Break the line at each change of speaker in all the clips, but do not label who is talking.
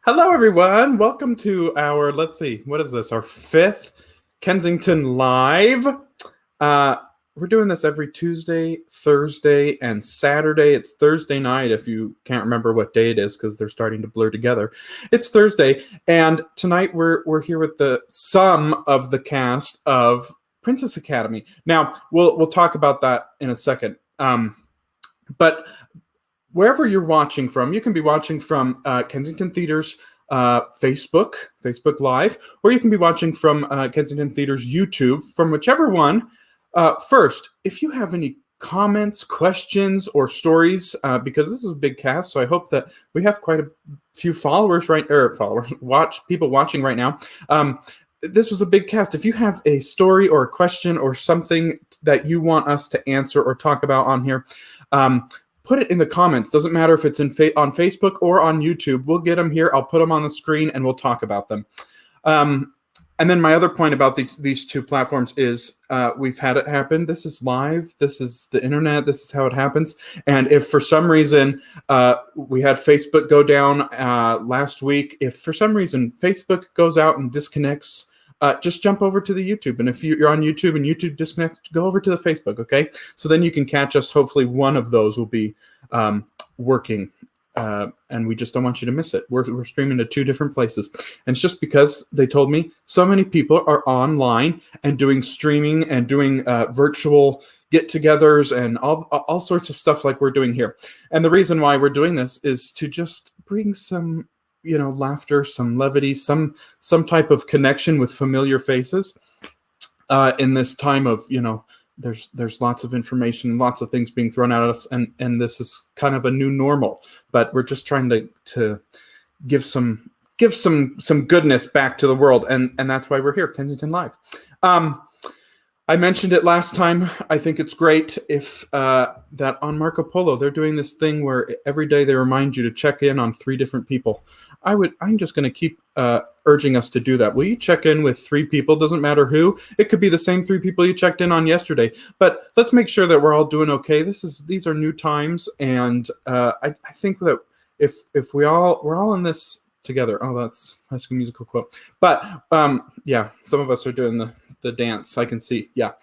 Hello, everyone. Welcome to our, let's see, what is this? Our fifth Kensington Live. We're doing this every Tuesday, Thursday, and Saturday. It's Thursday night if you can't remember what day it is because they're starting to blur together. It's Thursday, and tonight we're here with some of the cast of Princess Academy. Now, we'll talk about that in a second. But wherever you're watching from, you can be watching from Kensington Theater's Facebook Live, or you can be watching from Kensington Theater's YouTube, from whichever one. First, if you have any comments, questions, or stories, because this is a big cast, so I hope that we have quite a few people watching right now. This was a big cast. If you have a story or a question or something that you want us to answer or talk about on here, put it in the comments. Doesn't matter if it's on Facebook or on YouTube. We'll get them here. I'll put them on the screen and we'll talk about them. And then my other point about these two platforms is we've had it happen. This is live. This is the internet. This is how it happens. And if for some reason we had Facebook go down last week, if for some reason Facebook goes out and disconnects, just jump over to the YouTube. And if you're on YouTube and YouTube disconnects, go over to the Facebook, okay? So then you can catch us. Hopefully one of those will be working. And we just don't want you to miss it. We're streaming to two different places. And it's just because they told me so many people are online and doing streaming and doing virtual get-togethers and all sorts of stuff like we're doing here. And the reason why we're doing this is to just bring some laughter, some levity, some type of connection with familiar faces in this time of, there's lots of information, lots of things being thrown at us, and this is kind of a new normal. But we're just trying to give some goodness back to the world, and that's why we're here, Kensington Live. I mentioned it last time. I think it's great if that on Marco Polo, they're doing this thing where every day they remind you to check in on 3 different people. I'm just going to keep urging us to do that. Will you check in with 3 people? Doesn't matter who. It could be the same 3 people you checked in on yesterday. But let's make sure that we're all doing okay. These are new times, and I think that if we're all in this together. Oh, that's High School Musical quote. But yeah, some of us are doing the dance. I can see. Yeah.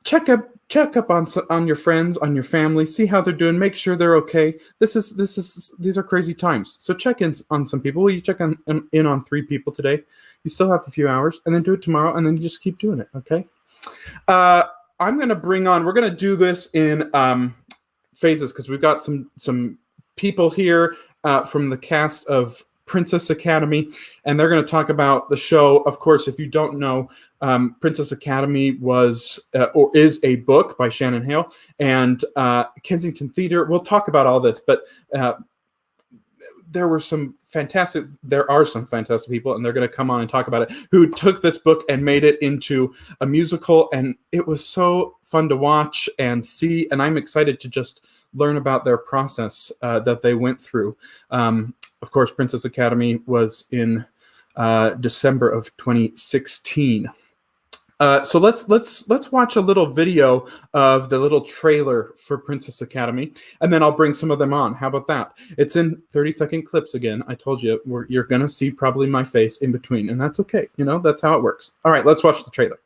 Check up on your friends, on your family. See how they're doing. Make sure they're okay. These are crazy times. So check in on some people. Will you check in on 3 people today? You still have a few hours, and then do it tomorrow, and then you just keep doing it. Okay. I'm gonna we're gonna do this in phases because we've got some people here from the cast of Princess Academy, and they're going to talk about the show. Of course, if you don't know, Princess Academy was or is a book by Shannon Hale, and Kensington Theater. We'll talk about all this, but there are some fantastic people, and they're going to come on and talk about it, who took this book and made it into a musical, and it was so fun to watch and see, and I'm excited to just learn about their process that they went through. Of course, Princess Academy was in December of 2016. So let's watch a little video of the little trailer for Princess Academy, and then I'll bring some of them on. How about that? It's in 30-second clips again. I told you you're going to see probably my face in between, and that's okay. That's how it works. All right, let's watch the trailer.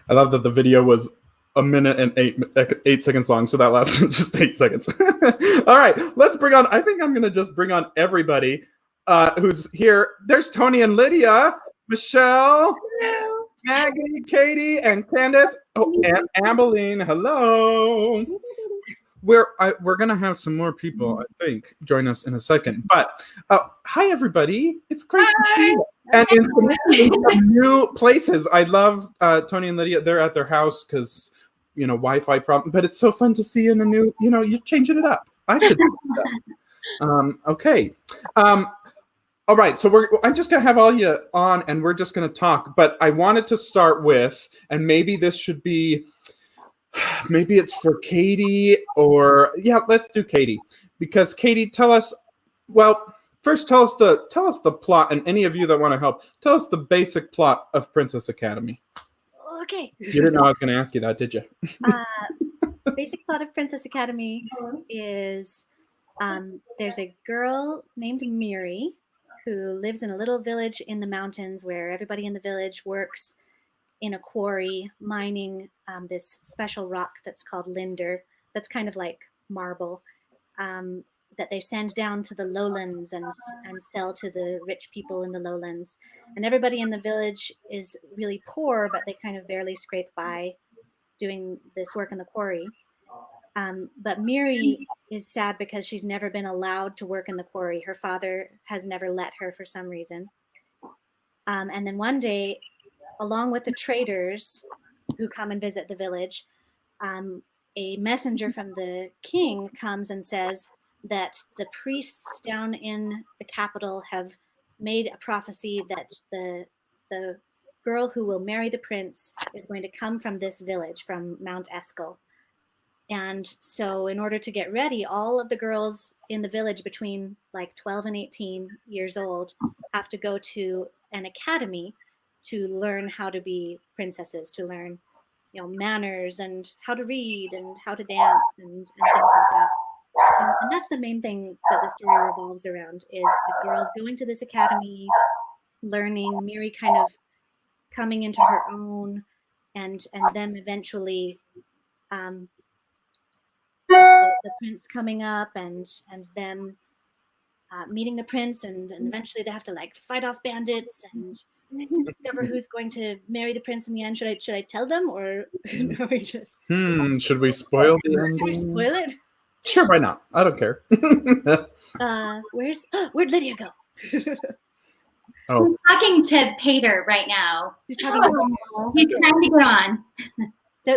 I love that the video was a minute and 8 seconds long, so that last one was just 8 seconds. All right, let's bring on. I think I'm gonna just bring on everybody who's here. There's Tony and Lydia, Michelle,
Hello.
Maggie, Katie, and Candace. Oh, and Ambeline. Hello. We're gonna have some more people, I think, join us in a second. But hi, everybody. It's great to see you. And in some new places. I love Tony and Lydia. They're at their house because Wi-Fi problem. But it's so fun to see in a new. You're changing it up. I should do that. Okay. All right, so I'm just gonna have all you on, and we're just gonna talk. But I wanted to start with, and maybe this should be. Maybe it's for Katie, or let's do Katie, because Katie, tell us. Well, first, tell us the plot, and any of you that want to help, tell us the basic plot of Princess Academy.
Okay.
You didn't know I was going to ask you that, did you?
Basic plot of Princess Academy is there's a girl named Miri who lives in a little village in the mountains where everybody in the village works in a quarry mining this special rock that's called linder, that's kind of like marble, that they send down to the lowlands and sell to the rich people in the lowlands. And everybody in the village is really poor, but they kind of barely scrape by doing this work in the quarry. But Miri is sad because she's never been allowed to work in the quarry. Her father has never let her for some reason. And then one day, along with the traders who come and visit the village, a messenger from the king comes and says that the priests down in the capital have made a prophecy that the girl who will marry the prince is going to come from this village, from Mount Eskel. And so in order to get ready, all of the girls in the village between like 12 and 18 years old have to go to an academy to learn how to be princesses, to learn, manners and how to read and how to dance and things like that. And that's the main thing that the story revolves around, is the girls going to this academy, learning, Miri kind of coming into her own, and them eventually the prince coming up and them meeting the prince, and eventually they have to like fight off bandits and discover who's going to marry the prince in the end. Should I tell them, or no, we just
should we spoil the ending?
Should we spoil it?
Sure, why not? I don't care.
Where'd Lydia go?
Oh. She's talking to Pater right now.
She's talking to
He's trying to get on.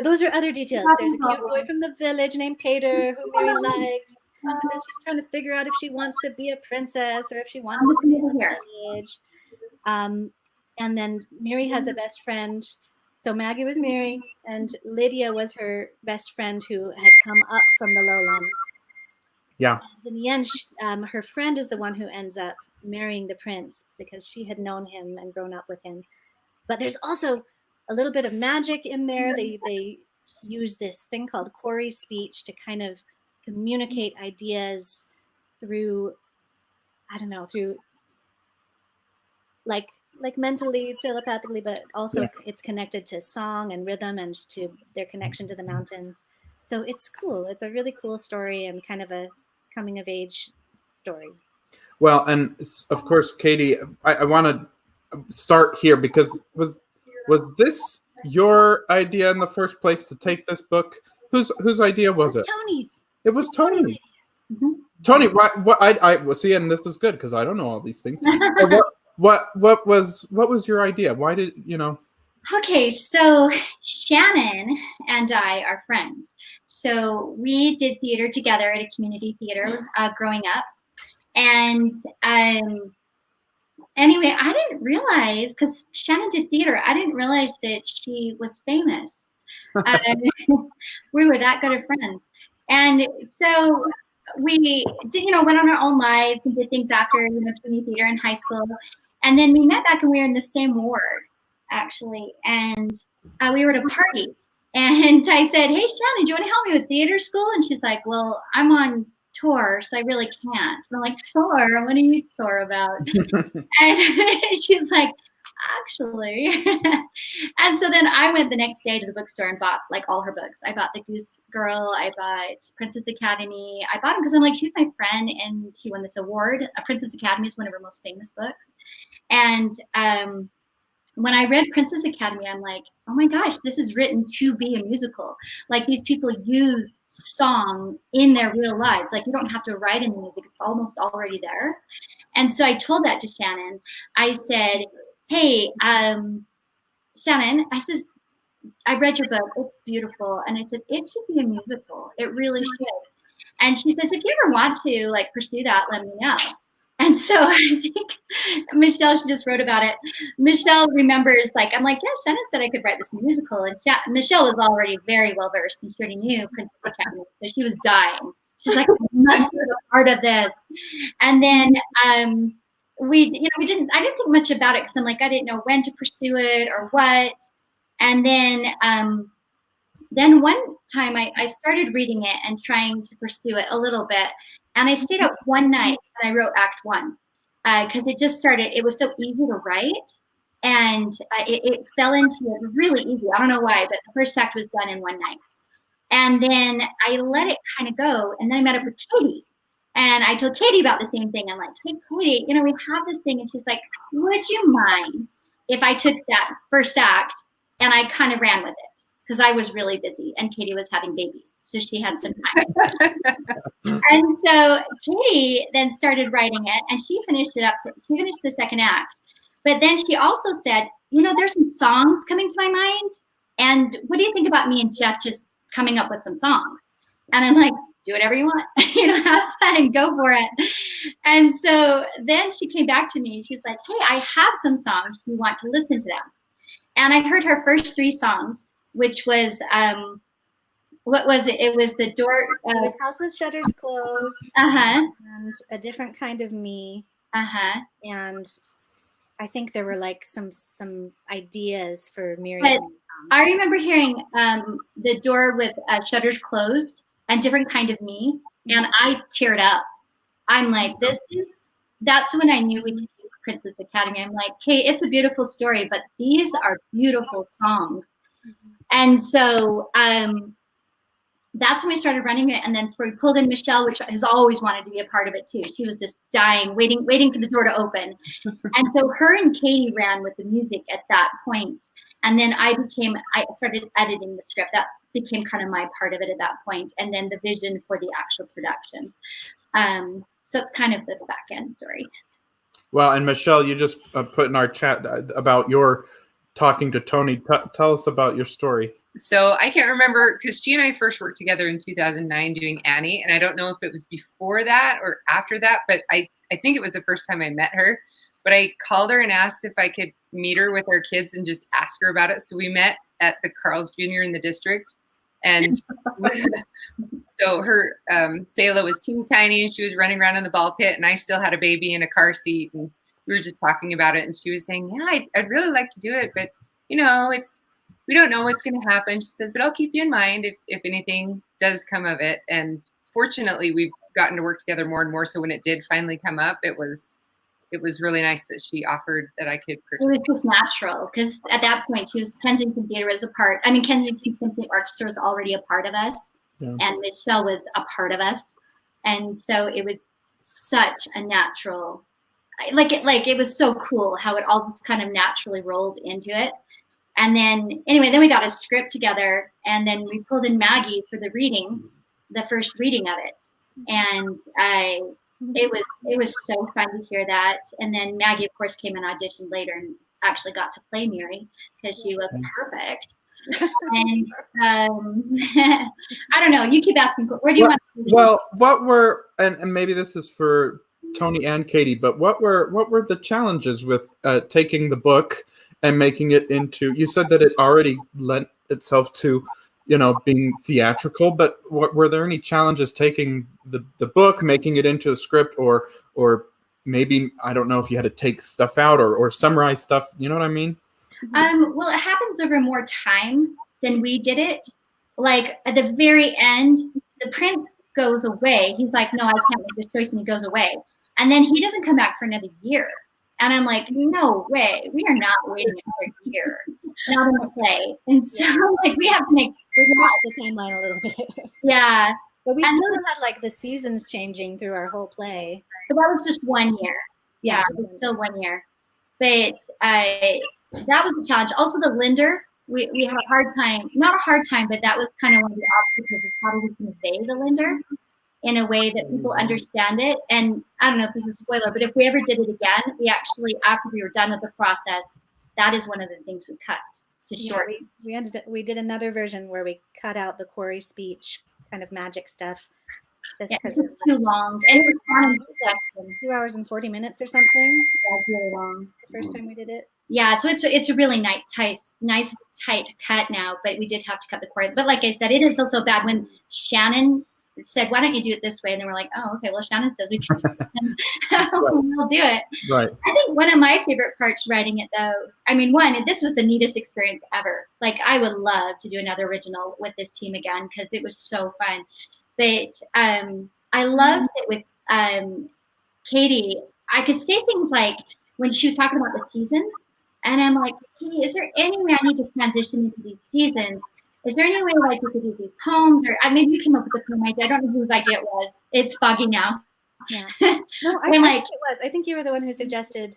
Those are other details. There's a cute boy from the village named Pater who Miri likes. And then she's trying to figure out if she wants to be a princess or if she wants to be in the village. And then Miri has a best friend. So Maggie was Miri, and Lydia was her best friend who had come up from the lowlands.
Yeah.
And in the end, her friend is the one who ends up marrying the prince because she had known him and grown up with him. But there's also a little bit of magic in there. They use this thing called quarry speech to kind of communicate ideas through like mentally, telepathically, but also it's connected to song and rhythm and to their connection to the mountains. So it's cool. It's a really cool story and kind of a coming of age story.
Well, and of course, Katie, I want to start here because was this your idea in the first place to take this book? Whose idea was it?
Tony's.
It was Tony's.
Mm-hmm.
Tony, what I see, and this is good because I don't know all these things. What was your idea? Why did
Okay, so Shannon and I are friends. So we did theater together at a community theater growing up. And anyway, I didn't realize, because Shannon did theater, I didn't realize that she was famous. We were that good of friends. And so we did, went on our own lives and did things after, community theater in high school. And then we met back and we were in the same ward, actually. And we were at a party. And I said, hey, Shannon, do you want to help me with theater school? And she's like, well, I'm on tour, so I really can't. And I'm like, tour? What are you tour about? And she's like, actually. And so then I went the next day to the bookstore and bought like all her books. I bought The Goose Girl. I bought Princess Academy. I bought them because I'm like, she's my friend and she won this award. Princess Academy is one of her most famous books. And when I read Princess Academy, I'm like, oh my gosh, this is written to be a musical. Like these people use song in their real lives. Like you don't have to write in the music. It's almost already there. And so I told that to Shannon. I said, hey, Shannon, I said, I read your book. It's beautiful. And I said, it should be a musical. It really should. And she says, if you ever want to like pursue that, let me know. And so I think Michelle, she just wrote about it. Michelle remembers, like, I'm like, yeah, Shannon said I could write this musical. And Michelle was already very well versed and she already knew Princess Academy. So she was dying. She's like, I must be a part of this. And then I didn't think much about it because I'm like, I didn't know when to pursue it or what. And then one time I started reading it and trying to pursue it a little bit. And I stayed up one night and I wrote Act 1 because it just started. It was so easy to write and it fell into it really easy. I don't know why, but the first act was done in one night. And then I let it kind of go. And then I met up with Katie. And I told Katie about the same thing. I'm like, hey, Katie, we have this thing. And she's like, would you mind if I took that first act and I kind of ran with it? Because I was really busy and Katie was having babies. So she had some time. And so Katie then started writing it and she finished it up. She finished the second act. But then she also said, there's some songs coming to my mind. And what do you think about me and Jeff just coming up with some songs? And I'm like, do whatever you want, have fun, go for it. And so then she came back to me. She's like, hey, I have some songs. Do you want to listen to them? And I heard her first 3 songs, which was, what was it? It was the door.
It was House with Shutters Closed.
And
A Different Kind of Me. And I think there were like some ideas for Miriam's.
I remember hearing the door with shutters closed and Different Kind of Me, and I teared up. I'm like, that's when I knew we could do Princess Academy. I'm like, hey, it's a beautiful story, but these are beautiful songs. Mm-hmm. And so that's when we started running it. And then we pulled in Michelle, which has always wanted to be a part of it too. She was just dying, waiting for the door to open. And so her and Katie ran with the music at that point. And then I started editing the script. That became kind of my part of it at that point. And then the vision for the actual production. So it's kind of the back end story.
Well, and Michelle, you just put in our chat about your talking to Tony. Tell us about your story.
So I can't remember because she and I first worked together in 2009 doing Annie. And I don't know if it was before that or after that, but I think it was the first time I met her. But I called her and asked if I could meet her with our kids and just ask her about it. So we met at the Carl's Jr. in the district. And so her Sayla was teeny tiny and she was running around in the ball pit and I still had a baby in a car seat and we were just talking about it and she was saying, yeah, I'd really like to do it, but we don't know what's going to happen. She says, but I'll keep you in mind if anything does come of it. And fortunately we've gotten to work together more and more. So when it did finally come up, it was really nice that she offered that I could purchase.
It was just natural because at that point, Kensington Theater was a part. I mean, Kensington Symphony Orchestra was already a part of us, and Michelle was a part of us, and so it was such a natural, it was so cool how it all just kind of naturally rolled into it. And then anyway, we got a script together, and then we pulled in Maggie for the reading, the first reading of it, and it was so fun to hear that. And then Maggie, of course, came and auditioned later and actually got to play Miri because she was perfect. And I don't know. You keep asking, where do you want to be?
Well, what were and maybe this is for Tony and Katie, but what were the challenges with taking the book and making it into? You said that it already lent itself to being theatrical, but were there any challenges taking the book, making it into a script, or maybe, I don't know if you had to take stuff out or summarize stuff, you know what I mean?
Well, it happens over more time than we did it. Like at the very end, the prince goes away. He's like, no, I can't make this choice, and he goes away. And then he doesn't come back for another year. And I'm like, no way, we are not waiting for a year, not in the play. And so like we have to make
We squished the timeline a little bit.
yeah.
But we
And
still had like the seasons changing through our whole play.
But that was just 1 year. Yeah,
just
it was still 1 year. But that was a challenge. Also the Linder, we had a hard time, not a hard time, but that was kind of one of the obstacles is how do we convey the Linder in a way that people understand it. And I don't know if this is a spoiler, but if we ever did it again, we actually, after we were done with the process, that is one of the things we cut to shorten.
We did another version where we cut out the Corey speech kind of magic stuff. Just because
it was too long. And it was
like 2 hours and 40 minutes or something.
That's really long.
The first time we did it.
Yeah, so it's a really nice tight cut now, but we did have to cut the Corey. But like I said, it didn't feel so bad when Shannon said, why don't you do it this way? And then we're like, oh, okay, well, Shannon says we can do it. We'll do it.
Right.
I think one of my favorite parts writing it, though, I mean, this was the neatest experience ever. Like, I would love to do another original with this team again because it was so fun. But I loved it with Katie. I could say things like when she was talking about the seasons, and I'm like, hey, is there any way I need to transition into these seasons? Is there any way like we could use these poems, or maybe you came up with the poem idea? I don't know whose idea it was. It's foggy now.
Yeah. No, I think it was. I think you were the one who suggested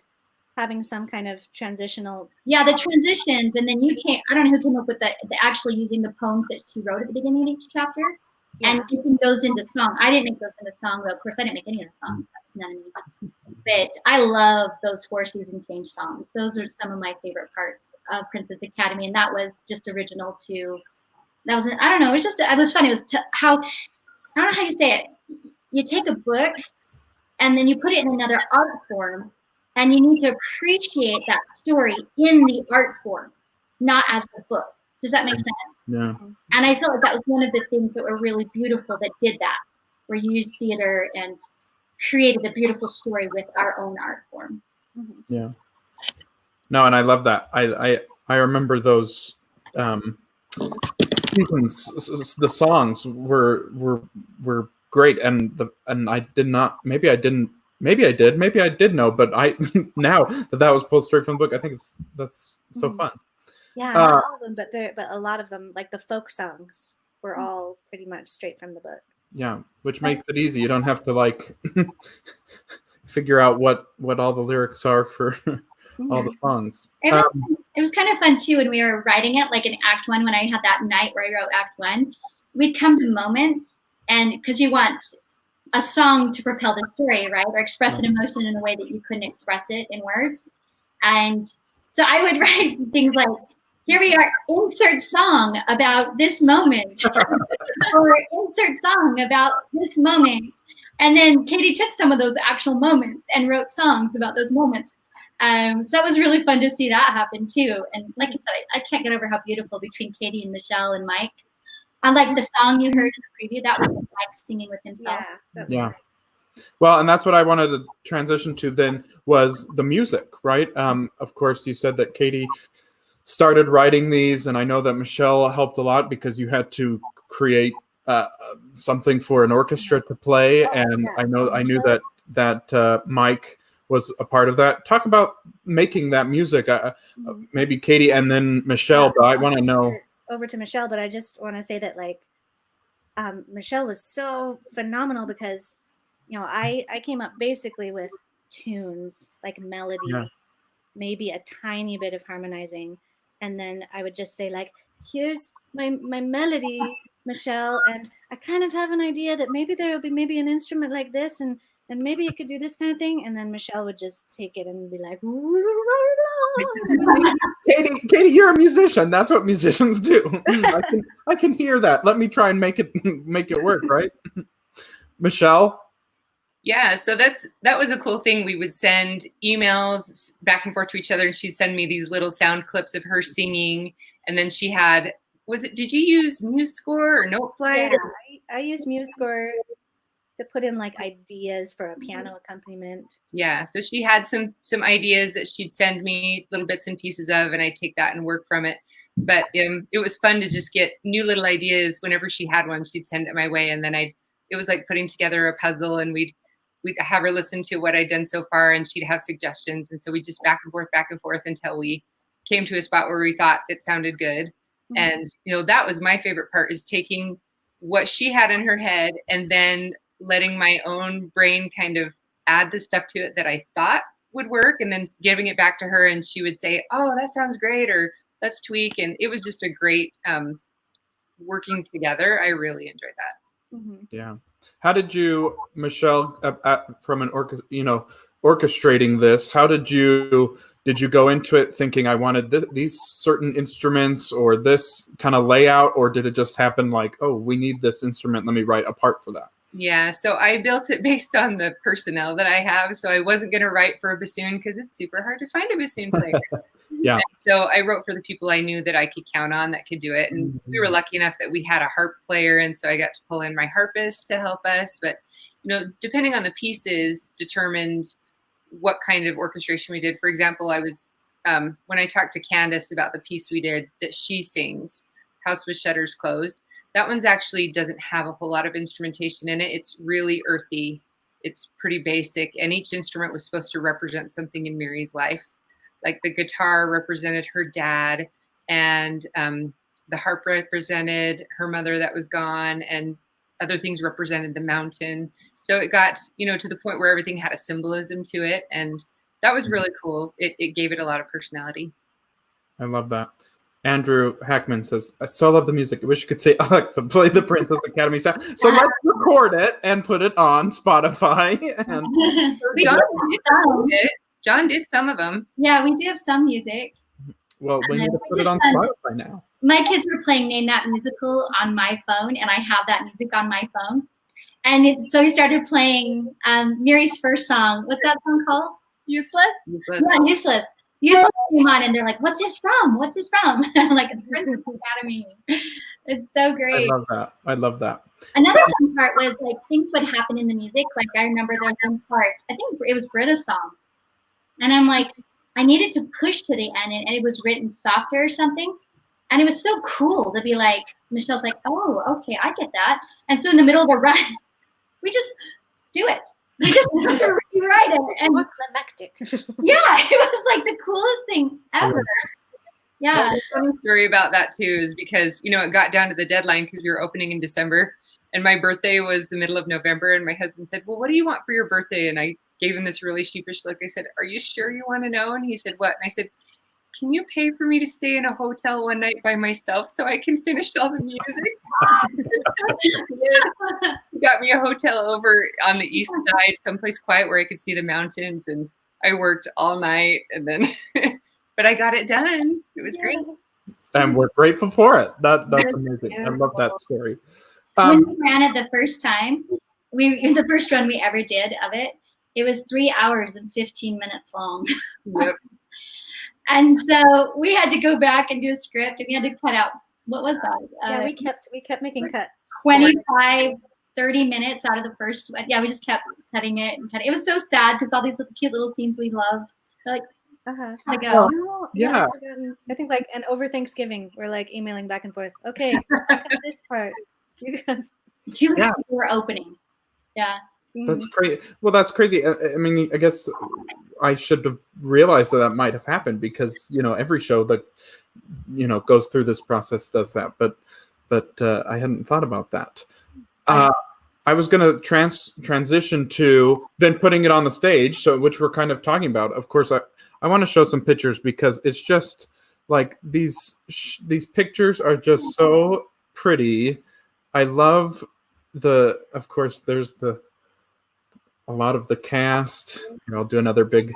having some kind of transitional.
Yeah, the transitions, and then you can't. I don't know who came up with the actually using the poems that she wrote at the beginning of each chapter, and making those into song. I didn't make those into song, though. Of course, I didn't make any of the songs. That's none of me. But I love those 4 season change songs. Those are some of my favorite parts of Princess Academy, and that was just original to. That was, I don't know, it was fun. It was how, I don't know how you say it. You take a book and then you put it in another art form, and you need to appreciate that story in the art form, not as the book. Does that make sense?
Yeah.
And I felt like that was one of the things that were really beautiful that did that, where you used theater and created a beautiful story with our own art form.
Mm-hmm.
Yeah. No, and I love that. I remember those seasons. The songs were great, and I did not. Maybe I didn't. Maybe I did. Maybe I did know. But I now that was pulled straight from the book, I think that's so fun.
Yeah, not all of them, but a lot of them, like the folk songs, were all pretty much straight from the book.
Yeah, which makes it easy. You don't have to like figure out what all the lyrics are for all the songs.
It was kind of fun too when we were writing it, like in Act 1, when I had that night where I wrote Act 1, we'd come to moments, and because you want a song to propel the story, right, or express an emotion in a way that you couldn't express it in words. And so I would write things like, here we are, insert song about this moment, or insert song about this moment. And then Katie took some of those actual moments and wrote songs about those moments. So that was really fun to see that happen too. And like I said, I can't get over how beautiful between Katie and Michelle and Mike. Unlike the song you heard in the preview, that was Mike singing with himself.
Yeah.
Well, and that's what I wanted to transition to then was the music, right? Of course, you said that Katie started writing these, and I know that Michelle helped a lot because you had to create something for an orchestra to play, and I knew that Mike was a part of that. Talk about making that music. Maybe Katie and then Michelle, but I want to know.
Over to Michelle, but I just want to say that Michelle was so phenomenal because, I came up basically with tunes, like melody, maybe a tiny bit of harmonizing. And then I would just say here's my melody, Michelle, and I kind of have an idea that maybe there will be maybe an instrument like this, and maybe you could do this kind of thing. And then Michelle would just take it and be like,
Katie, you're a musician. That's what musicians do. I can hear that. Let me try and make it work, right? Michelle?
Yeah, so that was a cool thing. We would send emails back and forth to each other, and she'd send me these little sound clips of her singing. And then she had, did you use MuseScore or Noteflight?
Yeah, I used MuseScore to put in ideas for a piano accompaniment.
Yeah, so she had some ideas that she'd send me little bits and pieces of, and I'd take that and work from it. But it was fun to just get new little ideas. Whenever she had one, she'd send it my way, and then it was like putting together a puzzle, and we'd we'd have her listen to what I'd done so far, and she'd have suggestions. And so we just back and forth until we came to a spot where we thought it sounded good. Mm-hmm. And, you know, that was my favorite part, is taking what she had in her head and then letting my own brain kind of add the stuff to it that I thought would work, and then giving it back to her, and she would say, oh, that sounds great, or let's tweak. And it was just a great working together. I really enjoyed that.
Mm-hmm.
Yeah. How did you, Michelle, from an orchestrating this, how did you go into it thinking I wanted these certain instruments or this kind of layout, or did it just happen like, oh, we need this instrument, let me write a part for that?
Yeah, so I built it based on the personnel that I have. So I wasn't going to write for a bassoon because it's super hard to find a bassoon player.
Yeah.
And so I wrote for the people I knew that I could count on that could do it. And we were lucky enough that we had a harp player. And so I got to pull in my harpist to help us. But, you know, depending on the pieces determined what kind of orchestration we did. For example, I was, when I talked to Candace about the piece we did that she sings, House with Shutters Closed, that one's actually doesn't have a whole lot of instrumentation in it. It's really earthy. It's pretty basic. And each instrument was supposed to represent something in Mary's life. Like the guitar represented her dad, and the harp represented her mother that was gone, and other things represented the mountain. So it got, you know, to the point where everything had a symbolism to it. And that was really cool. It gave it a lot of personality.
I love that. Andrew Hackman says, I so love the music. I wish you could say, Alexa, play the Princess Academy sound. So let's record it and put it on Spotify. And
John did some of them.
Yeah, we do have some music.
Well, we need to put it on Spotify now.
My kids were playing Name That Musical on my phone, and I have that music on my phone. And so we started playing Mary's first song. What's that song called?
Useless?
Yeah, Useless. Useless came on, and they're like, what's this from? What's this from? I'm like, it's Princess Academy. It's so great.
I love that.
Another fun part was like things would happen in the music. Like I remember there was one part, I think it was Britta's song. And I'm like, I needed to push to the end, and it was written softer or something. And it was so cool to be like, Michelle's like, oh, okay, I get that. And so in the middle of the run, we just do it. We just rewrite it. And
climactic.
Yeah, it was like the coolest thing ever. Yeah.
Well, the funny story about that too is because, you know, it got down to the deadline because we were opening in December, and my birthday was the middle of November, and my husband said, well, what do you want for your birthday? And I gave him this really sheepish look. I said, are you sure you want to know? And he said, what? And I said, can you pay for me to stay in a hotel one night by myself so I can finish all the music? He got me a hotel over on the east side, someplace quiet where I could see the mountains, and I worked all night, and then, but I got it done. It was great.
And we're grateful for it. That's amazing. I love that story.
When we ran it the first time, the first run we ever did of it, it was 3 hours and 15 minutes long.
Yep.
And so we had to go back and do a script, and we had to cut out, what was that?
Yeah, we kept making cuts.
25, 30 minutes out of the first one. Yeah, we just kept cutting it and cutting. It was so sad because all these cute little scenes we loved. They're like, gotta go.
Oh,
Yeah.
I think like, and over Thanksgiving, we're like emailing back and forth. Okay, cut this part.
We were opening. Yeah.
That's crazy. Well, that's crazy. I mean, I guess I should have realized that might have happened because, you know, every show that, you know, goes through this process does that. But I hadn't thought about that. I was going to transition to then putting it on the stage, so which we're kind of talking about. Of course, I want to show some pictures because it's just like these pictures are just so pretty. I love of course, there's a lot of the cast. Here, I'll do another big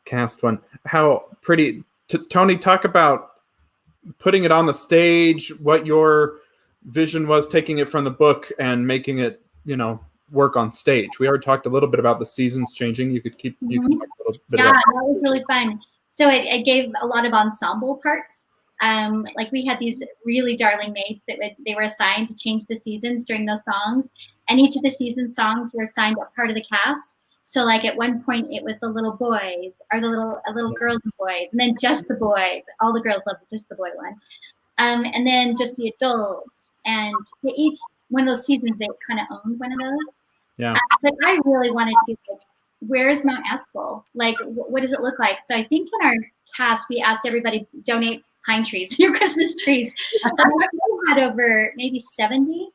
cast one. How pretty. Tony, talk about putting it on the stage, what your vision was, taking it from the book and making it, you know, work on stage. We already talked a little bit about the seasons changing. You could talk a little bit about
that was really fun. So it gave a lot of ensemble parts. Like we had these really darling maids that they were assigned to change the seasons during those songs, and each of the season songs were assigned a part of the cast. So like at one point it was the little boys, or the little girls and boys, and then just the boys. All the girls loved just the boy one, and then just the adults. And to each one of those seasons, they kind of owned one of those.
Yeah.
But I really wanted to, like, where's Mount Eskell? Like, what does it look like? So I think in our cast, we asked everybody donate pine trees, your Christmas trees. We had over maybe 70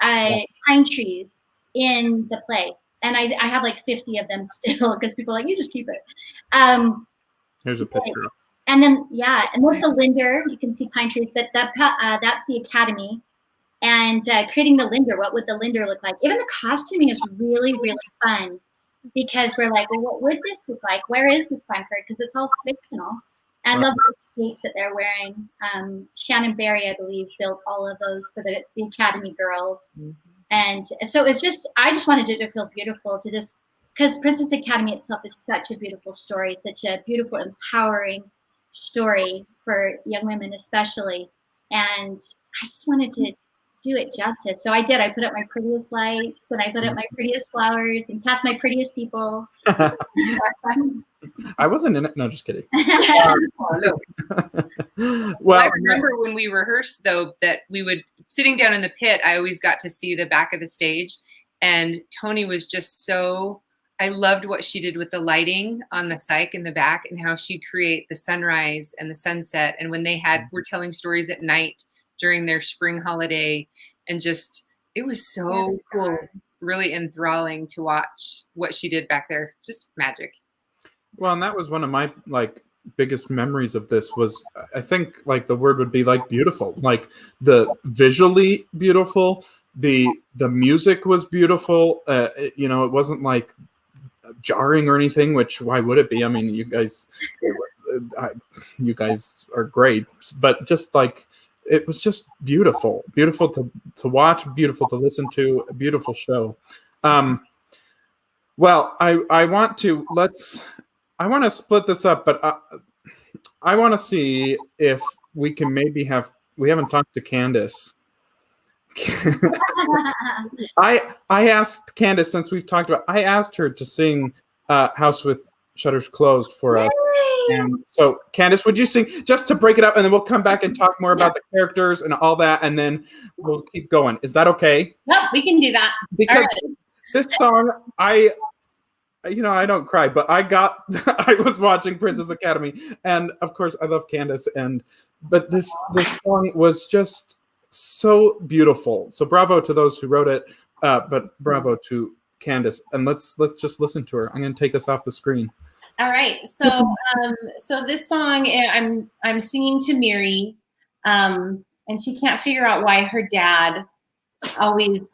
pine trees in the play. And I have like 50 of them still because people are like, you just keep it.
Here's a picture.
And then, yeah, and there's the Linder. You can see pine trees, but that's the Academy. And creating the Linder, what would the Linder look like? Even the costuming is really, really fun because we're like, well, what would this look like? Where is this time period? Because it's all fictional. And I love the skates that they're wearing. Shannon Barry, I believe, built all of those for the Academy girls. Mm-hmm. And so it's just, I just wanted it to feel beautiful to this, because Princess Academy itself is such a beautiful story, such a beautiful, empowering story for young women especially. And I just wanted to do it justice. So I did. I put up my prettiest lights and I put up my prettiest flowers and cast my prettiest people.
I wasn't in it. No, just kidding.
Well, I remember when we rehearsed, though, that we would, sitting down in the pit, I always got to see the back of the stage. And Toni was just so, I loved what she did with the lighting on the cyc in the back and how she'd create the sunrise and the sunset. And when they were telling stories at night during their spring holiday, and just, it was so cool, really enthralling to watch what she did back there. Just magic.
Well, and that was one of my biggest memories of this was, I think the word would be beautiful, the visually beautiful, the music was beautiful. It wasn't jarring or anything, which why would it be? I mean, you guys are great, but just it was just beautiful to watch, beautiful to listen to, a beautiful show. Well, I want to split this up, but I want to see if we can maybe we haven't talked to Candace. I asked Candace, since we've talked about, I asked her to sing House with Shutters Closed for us. And so, Candace, would you sing just to break it up, and then we'll come back and talk more about the characters and all that, and then we'll keep going. Is that okay?
Yep, we can do that.
Because this song, I don't cry, but I was watching Princess Academy, and of course I love Candace, but this song was just so beautiful. So bravo to those who wrote it, but bravo to Candace. And let's just listen to her. I'm going to take us off the screen.
All right. So this song, I'm singing to Miri, and she can't figure out why her dad always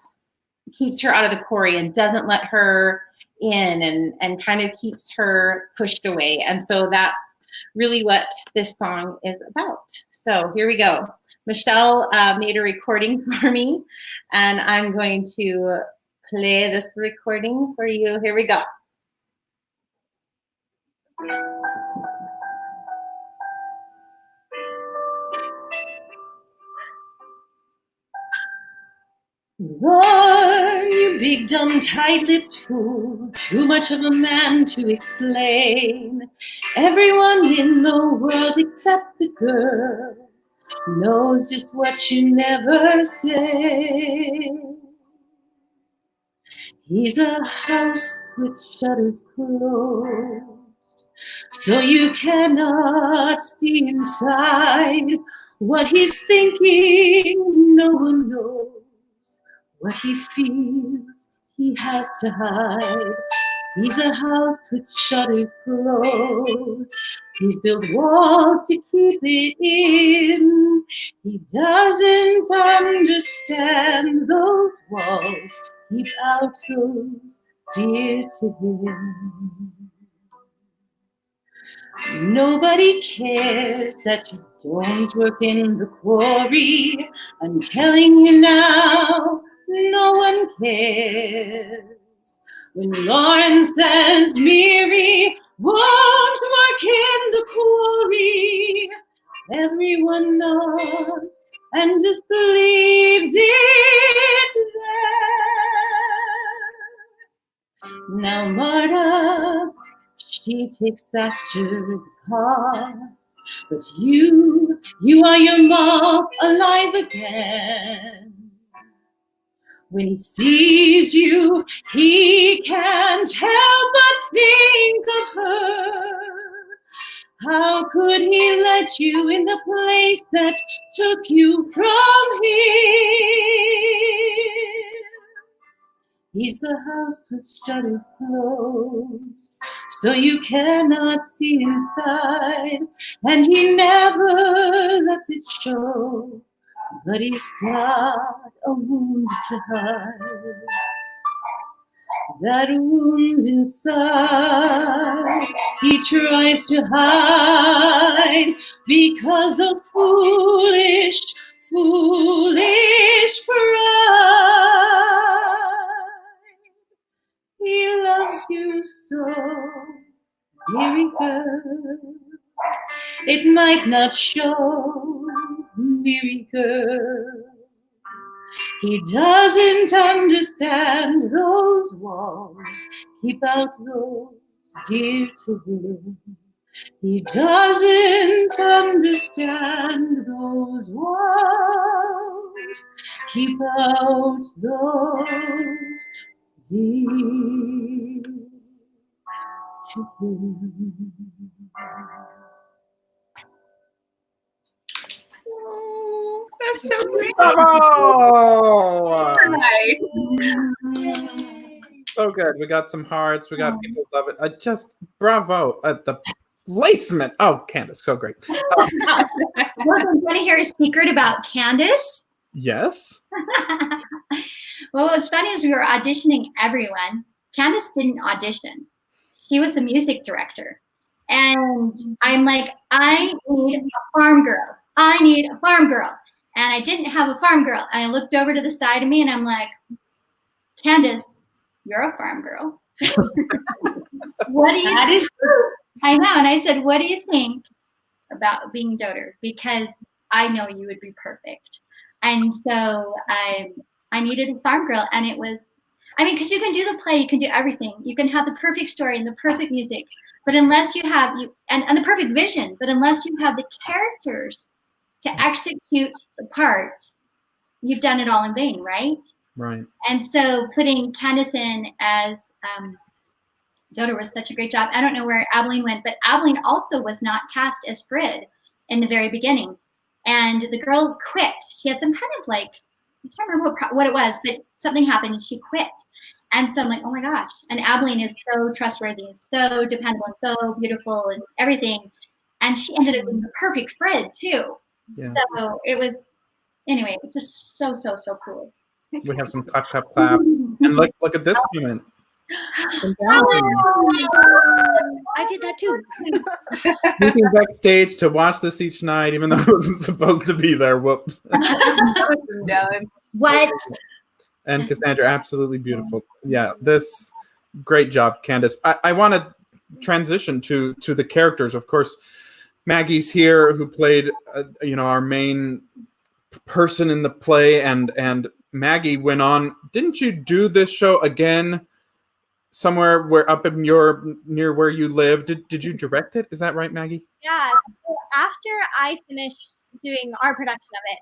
keeps her out of the quarry and doesn't let her in, and kind of keeps her pushed away. And so that's really what this song is about. So here we go. Michelle made a recording for me, and I'm going to play this recording for you. Here we go. Roar, you big dumb tight-lipped fool, too much of a man to explain. Everyone in the world except the girl knows just what you never say. He's a house with shutters closed, so you cannot see inside. What he's thinking, no one knows. What he feels, he has to hide. He's a house with shutters closed. He's built walls to keep it in. He doesn't understand those walls keep out those dear to him. Nobody cares that you don't work in the quarry. I'm telling you now, no one cares. When Lauren says Miri won't work in the quarry, everyone nods and just believes it's there. Now Marta, she takes after the car, but you are your mom alive again. When he sees you, he can't help but think of her. How could he let you in the place that took you from here? He's the house with shutters closed, so you cannot see inside, and he never lets it show, but he's got a wound to hide. That wound inside he tries to hide because of foolish pride. He loves you so, Mary girl. It might not show, Mary girl. He doesn't understand those walls keep out those dear to him. He doesn't understand those walls keep out those dear to him.
That's so great.
Bravo!
Hi.
So good. We got some hearts. We got people who love it. Just bravo at the placement. Oh, Candace, so great.
Want to hear a secret about Candace?
Yes.
Well, what's funny is we were auditioning everyone. Candace didn't audition. She was the music director. And I'm like, I need a farm girl. I need a farm girl. And I didn't have a farm girl. And I looked over to the side of me and I'm like, Candace, you're a farm girl. What do you
That is true.
I know. And I said, what do you think about being Doter? Because I know you would be perfect. And so I needed a farm girl. And it was, I mean, because you can do the play, you can do everything. You can have the perfect story and the perfect music. But unless you have, and the perfect vision, but unless you have the characters to execute the parts, you've done it all in vain, right?
Right.
And so putting Candace in as Doter was such a great job. I don't know where Abilene went, but Abilene also was not cast as Frid in the very beginning. And the girl quit. She had some kind of like, I can't remember what it was, but something happened and she quit. And so I'm like, oh my gosh. And Abilene is so trustworthy and so dependable and so beautiful and everything. And she ended up being the perfect Frid too.
Yeah.
So it was, anyway, it was just so cool.
We have some clap, clap, clap. And look at this comment.
I did that too.
Looking backstage to watch this each night, even though I wasn't supposed to be there. Whoops.
What?
And Cassandra, absolutely beautiful. Yeah, this great job, Candace. I want to transition to the characters. Of course, Maggie's here, who played our main person in the play, and Maggie went on. Didn't you do this show again somewhere where up in near where you live? Did you direct it? Is that right, Maggie?
Yeah. So after I finished doing our production of it,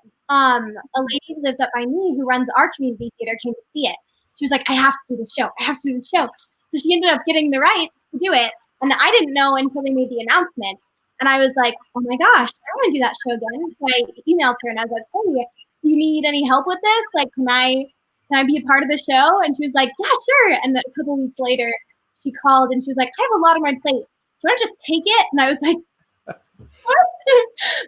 a lady who lives up by me who runs our community theater came to see it. She was like, I have to do this show. I have to do this show. So she ended up getting the rights to do it. And I didn't know until they made the announcement. And I was like, oh my gosh, I want to do that show again. So I emailed her and I was like, hey, do you need any help with this? Like, can I be a part of the show? And she was like, yeah, sure. And then a couple weeks later, she called and she was like, I have a lot on my plate. Do you want to just take it? And I was like, what?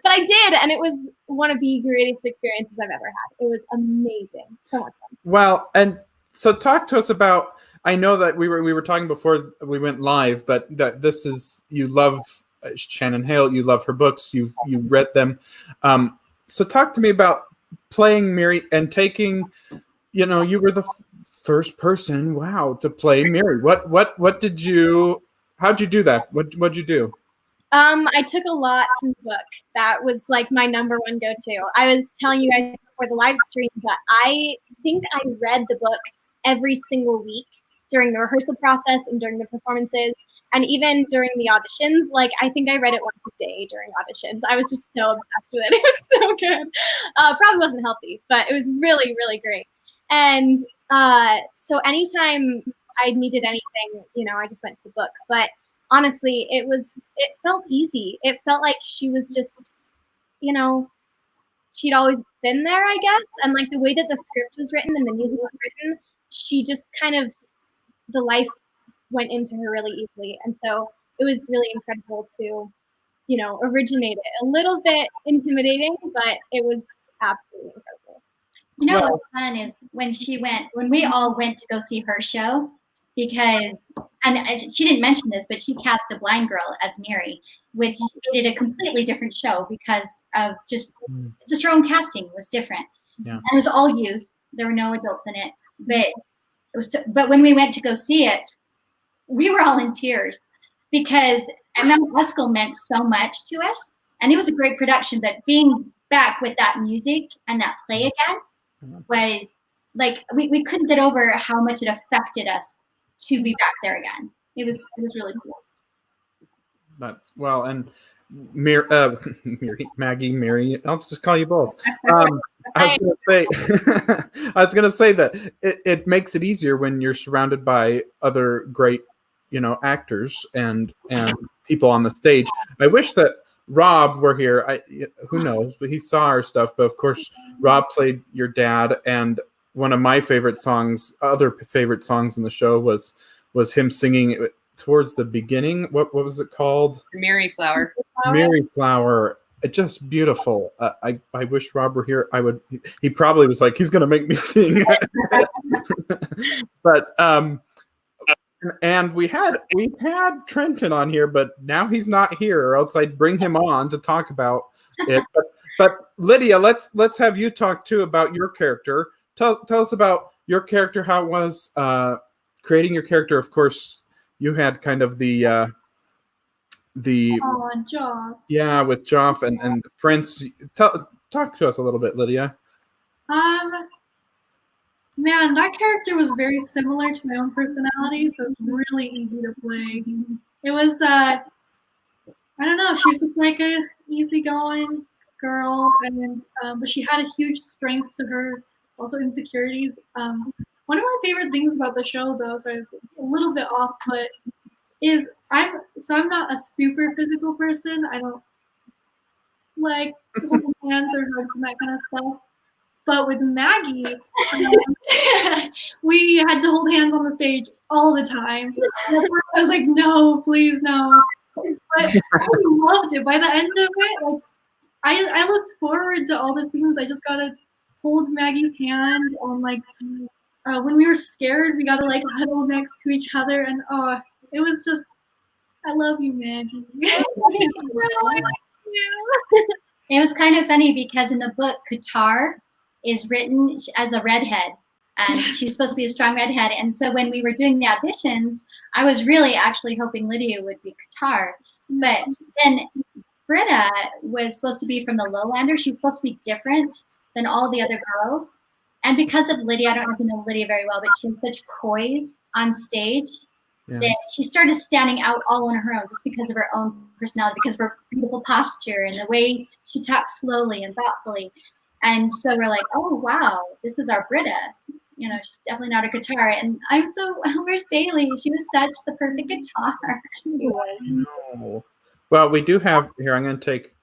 But I did. And it was one of the greatest experiences I've ever had. It was amazing. So much fun.
Well, and so talk to us about, I know that we were talking before we went live, but that this is, you love Shannon Hale, you love her books, you read them. So talk to me about playing Mary and taking, you were the first person, wow, to play Mary. How'd you do that? What'd you do?
I took a lot from the book. That was like my number one go-to. I was telling you guys before the live stream that I think I read the book every single week during the rehearsal process and during the performances. And even during the auditions, like I think I read it once a day during auditions. I was just so obsessed with it. It was so good. Probably wasn't healthy, but it was really, really great. And so anytime I needed anything, I just went to the book. But honestly, it felt easy. It felt like she was just, she'd always been there, I guess. And like the way that the script was written and the music was written, she just kind of, the life went into her really easily. And so it was really incredible to, originate it. A little bit intimidating, but it was absolutely incredible.
What's fun is when we all went to go see her show, because, and she didn't mention this, but she cast a blind girl as Mary, which did a completely different show because of just her own casting was different.
Yeah.
And it was all youth. There were no adults in it. But when we went to go see it, we were all in tears because Mount Haskell meant so much to us. And it was a great production, but being back with that music and that play again was like, we couldn't get over how much it affected us to be back there again. It was really cool.
That's well, and Mary, I'll just call you both. I was gonna say that it makes it easier when you're surrounded by other great, actors and people on the stage. I wish that Rob were here. Who knows? But he saw our stuff. But of course, Rob played your dad, and one of my other favorite songs in the show was him singing towards the beginning. What was it called?
Mary Flower.
Mary Flower. Just beautiful. I wish Rob were here. He probably was like, he's gonna make me sing. But and we had Trenton on here, but now he's not here, or else I'd bring him on to talk about it. But Lydia, let's have you talk too about your character. Tell us about your character, how it was creating your character. Of course, you had kind of the
Joff.
Yeah, with Joff and Prince. Talk to us a little bit, Lydia.
Man, that character was very similar to my own personality, so it's really easy to play. It was, I don't know, she's just like a easygoing girl, and but she had a huge strength to her, also insecurities. One of my favorite things about the show, though, so it's a little bit off, but is I'm not a super physical person. I don't like holding hands or hugs and that kind of stuff. But with Maggie, we had to hold hands on the stage all the time. I was like, no, please, no. But I loved it. By the end of it, like I looked forward to all the scenes. I just gotta hold Maggie's hand, and like when we were scared, we gotta like huddle next to each other, and it was just, I love you, Maggie.
It was kind of funny because in the book, Qatar is written as a redhead, and she's supposed to be a strong redhead. And so when we were doing the auditions, I was really actually hoping Lydia would be Qatar. But then Britta was supposed to be from the Lowlander. She's supposed to be different than all the other girls. And because of Lydia, I don't know if you know Lydia very well, but she has such poise on stage that she started standing out all on her own just because of her own personality, because of her beautiful posture and the way she talks slowly and thoughtfully. And so we're like, oh, wow, this is our Britta. She's definitely not a guitar. And where's Bailey? She was such the perfect guitar.
No. Well, we do have, here, I'm going to take,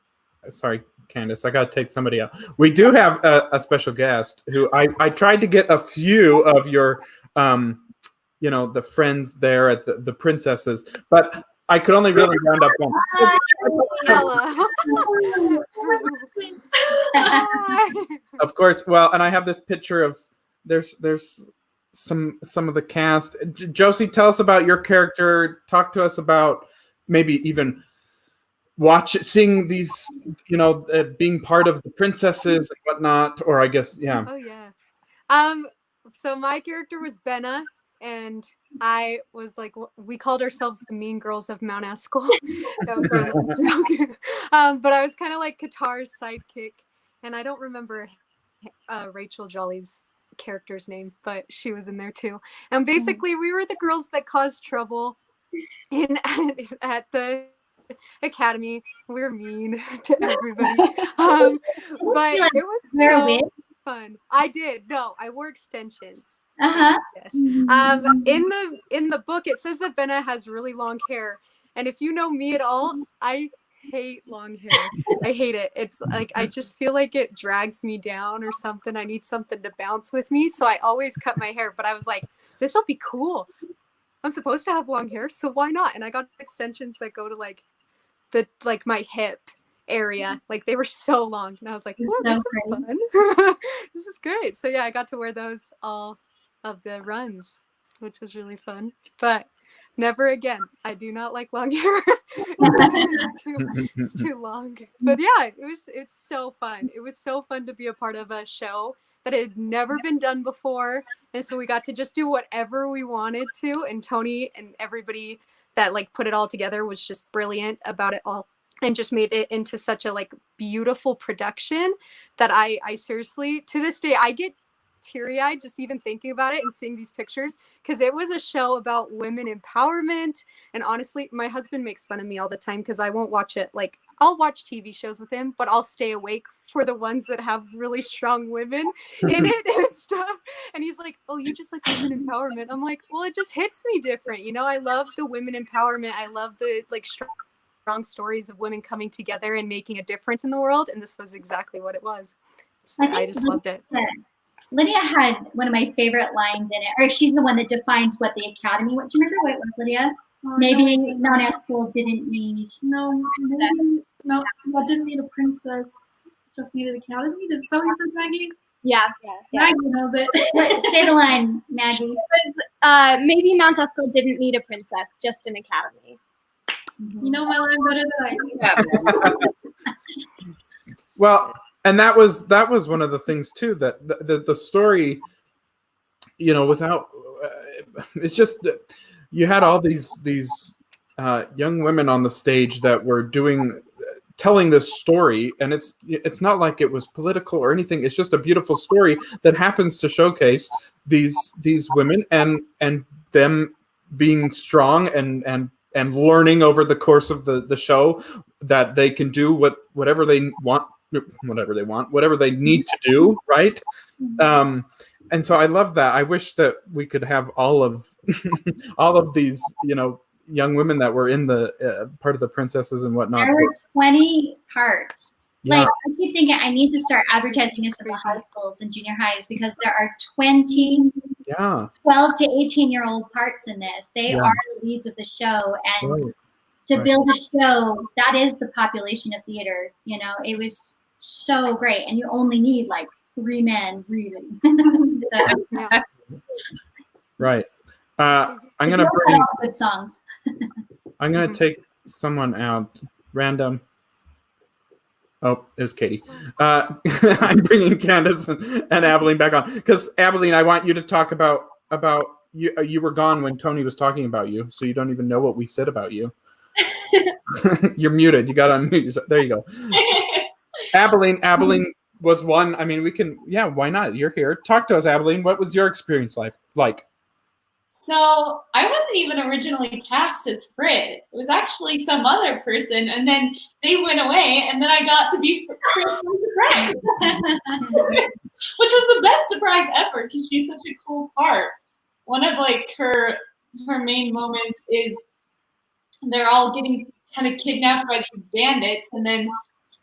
sorry, Candace, I got to take somebody out. We do have a special guest who I tried to get a few of your, the friends there at the princesses, but I could only really round up one. Of course. Well, and I have this picture of there's some of the cast. Josie, tell us about your character. Talk to us about maybe even seeing these, being part of the princesses and whatnot, or I guess, yeah.
Oh yeah. So my character was Benna. And I was like, we called ourselves the Mean Girls of Mount Haskell. That was our joke. But I was kind of like Qatar's sidekick. And I don't remember Rachel Jolly's character's name, but she was in there too. And basically, we were the girls that caused trouble at the academy. We were mean to everybody. But it was so... fun. I did. No, I wore extensions.
Uh-huh.
Yes. In the book, it says that Benna has really long hair, and if you know me at all, I hate long hair. I hate it. It's like I just feel like it drags me down or something. I need something to bounce with me, so I always cut my hair. But I was like, this will be cool. I'm supposed to have long hair, so why not? And I got extensions that go to like my hip area. Like they were so long, and I was like, oh, this is fun. This is great. So yeah, I got to wear those all of the runs, which was really fun. But never again. I do not like long hair. It's too long. But yeah, it's so fun. It was so fun to be a part of a show that had never been done before. And so we got to just do whatever we wanted to. And Tony and everybody that like put it all together was just brilliant about it all and just made it into such a like beautiful production that I seriously, to this day, I get teary-eyed just even thinking about it and seeing these pictures, because it was a show about women empowerment. And honestly, my husband makes fun of me all the time because I won't watch it. Like I'll watch TV shows with him, but I'll stay awake for the ones that have really strong women in it and stuff. And he's like, oh, you just like women empowerment. I'm like, well, it just hits me different. You know, I love the women empowerment. I love the like strong stories of women coming together and making a difference in the world. And this was exactly what it was. I just loved it.
Lydia had one of my favorite lines in it, or she's the one that defines what the academy. What do you remember what it was, Lydia? Maybe Mount School didn't need.
No, that didn't need a princess. Just needed academy. Did someone say Maggie?
Yeah.
Maggie knows it.
Say the line, Maggie.
It was maybe Mount Esco didn't need a princess, just an academy.
You know my line better than I do.
Well, and that was one of the things too, that the story, you know, without it's just you had all these young women on the stage that were telling this story, and it's not like it was political or anything. It's just a beautiful story that happens to showcase these women and them being strong and learning over the course of the show that they can do whatever they need to do, right? And so I love that. I wish that we could have all of these, you know, young women that were in the part of the princesses and whatnot.
There were 20 parts.
Yeah.
Like I keep thinking I need to start advertising this at the high schools and junior highs, because there are 20 12 to 18-year-old parts in this. They are the leads of the show, and to build a show that is the population of theater, you know, it was so great. And you only need like 3 men really. So,
right. I'm gonna bring
good songs.
I'm gonna take someone out random. Oh, it's Katie. I'm bringing Candace and Abilene back on, because Abilene, I want you to talk about you. You were gone when Tony was talking about you, so you don't even know what we said about you. You're muted. You got to unmute yourself. There you go. Abilene was one. I mean, we can. Yeah, why not? You're here. Talk to us, Abilene. What was your experience like?
So I wasn't even originally cast as Frid. It was actually some other person, and then they went away, and then I got to be Frid, which was the best surprise ever, because she's such a cool part. One of like her main moments is they're all getting kind of kidnapped by these bandits, and then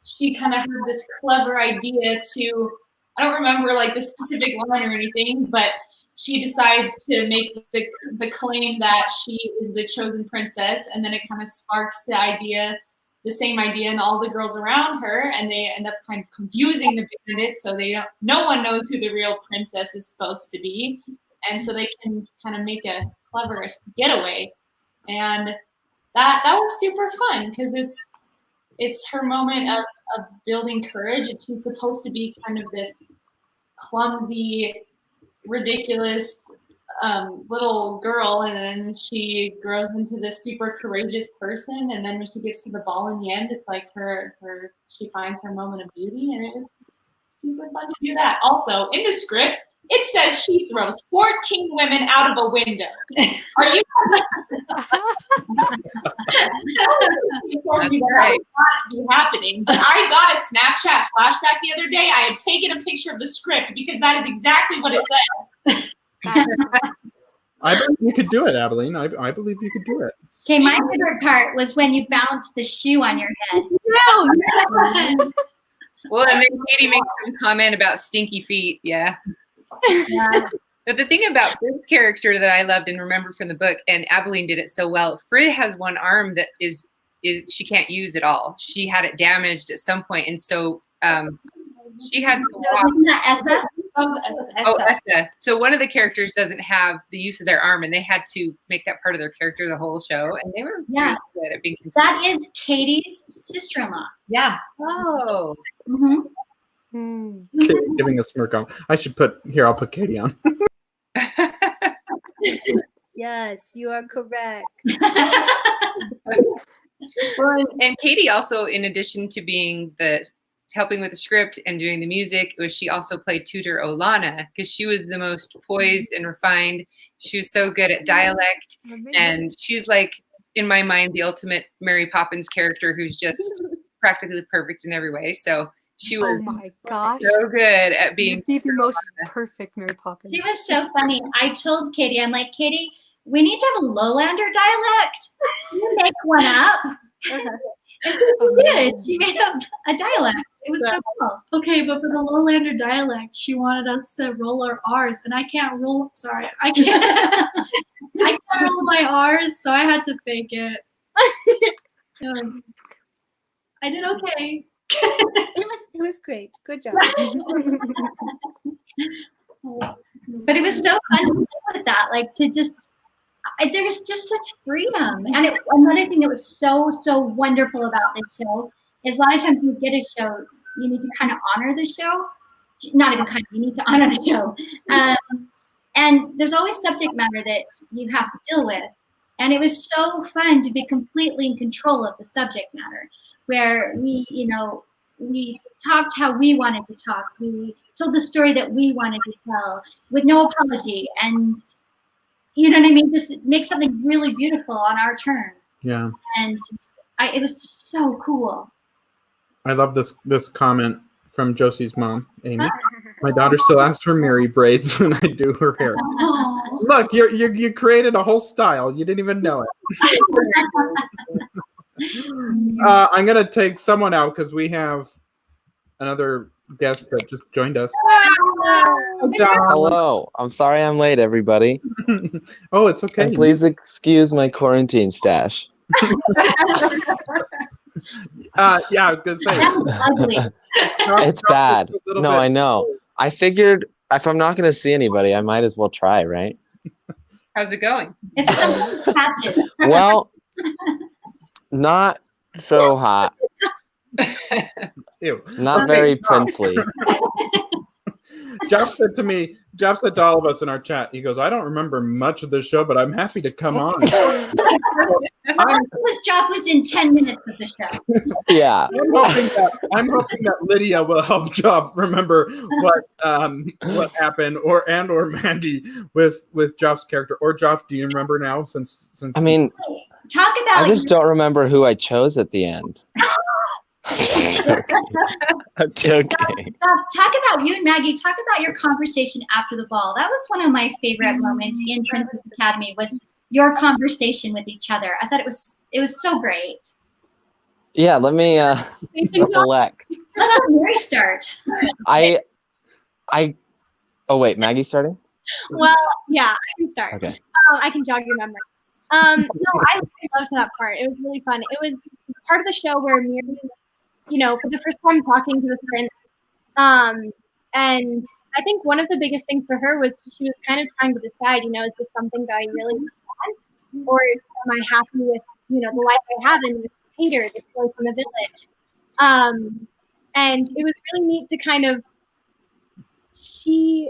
she kind of had this clever idea to, I don't remember like the specific line or anything, but she decides to make the claim that she is the chosen princess, and then it kind of sparks the same idea in all the girls around her, and they end up kind of confusing the bandits, so no one knows who the real princess is supposed to be, and so they can kind of make a clever getaway, and that was super fun, because it's her moment of building courage, and she's supposed to be kind of this clumsy, ridiculous little girl, and then she grows into this super courageous person, and then when she gets to the ball in the end, it's like she finds her moment of beauty, and it was super fun to do that. Also, in the script, it says she throws 14 women out of a window. Are you informed me that that would not be happening? But I got a Snapchat flashback the other day. I had taken a picture of the script because that is exactly what it said.
I believe you could do it, Abilene. I believe you could do it.
Okay, my favorite part was when you bounced the shoe on your head.
Well, and then Katie makes some comment about stinky feet. Yeah. But the thing about Frid's character that I loved and remember from the book, and Abilene did it so well, Frid has one arm that is she can't use at all. She had it damaged at some point, and so she had to walk.
Isn't that Essa?
Oh, Essa. So one of the characters doesn't have the use of their arm, and they had to make that part of their character the whole show, and they were pretty good at being consistent.
That is Katie's sister-in-law.
Yeah.
Oh.
Katie giving a smirk on. I should put here. I'll put Katie on.
Yes, you are correct.
Well, and Katie also, in addition to being helping with the script and doing the music, she also played tutor Olana because she was the most poised and refined. She was so good at dialect, and she's like, in my mind, the ultimate Mary Poppins character who's just practically perfect in every way. So she was
my gosh,
so good at being
the most perfect Mary Poppins.
She was so funny. I told Katie, I'm like, Katie, we need to have a Lowlander dialect. Can you make one up? And she did. She made up a dialect. It was so cool.
Okay, but for the Lowlander dialect, she wanted us to roll our R's, and I can't roll. Sorry, I can't. I can't roll my R's, so I had to fake it. I did okay.
It was great. Good job.
But it was so fun to play with that, like to just. There was just such freedom, and another thing that was so wonderful about this show is a lot of times when you get a show, you need to kind of honor the show. Not even kind of, you need to honor the show. And there's always subject matter that you have to deal with. And it was so fun to be completely in control of the subject matter, where we talked how we wanted to talk. We told the story that we wanted to tell with no apology. And you know what I mean? Just make something really beautiful on our terms.
Yeah.
And it was so cool.
I love this comment from Josie's mom, Amy. My daughter still asks for Mary braids when I do her hair. Look, you created a whole style. You didn't even know it. I'm gonna take someone out because we have another guest that just joined us.
Hello. I'm sorry I'm late, everybody.
Oh, it's okay.
And please excuse my quarantine stash.
Yeah, I was gonna say.
Ugly.
It's bad. No, I know. I figured if I'm not gonna see anybody, I might as well try, right?
How's it going?
It's so patchy.
Well, not so hot.
Ew.
Not very princely.
Jeff said to all of us in our chat, he goes, I don't remember much of the show, but I'm happy to come on.
Jeff was in 10 minutes of the show.
Yeah.
I'm hoping that Lydia will help Jeff remember what happened, or Maggie with Jeff's character. Or Jeff, do you remember now? Since
I mean,
talk about.
I just don't remember who I chose at the end. I'm joking.
Talk about you and Maggie. Talk about your conversation after the ball. That was one of my favorite moments in Princess Academy. Was your conversation with each other? I thought it was so great.
Yeah, let me recollect.
Let Mary start.
Oh wait, Maggie's starting?
Well, yeah, I can start.
Okay.
I can jog your memory. No, I loved that part. It was really fun. It was part of the show where Mary was, for the first time talking to the prince. And I think one of the biggest things for her was she was kind of trying to decide, is this something that I really want? Or am I happy with, the life I have in this painter, this boy from the village? And it was really neat to kind of, she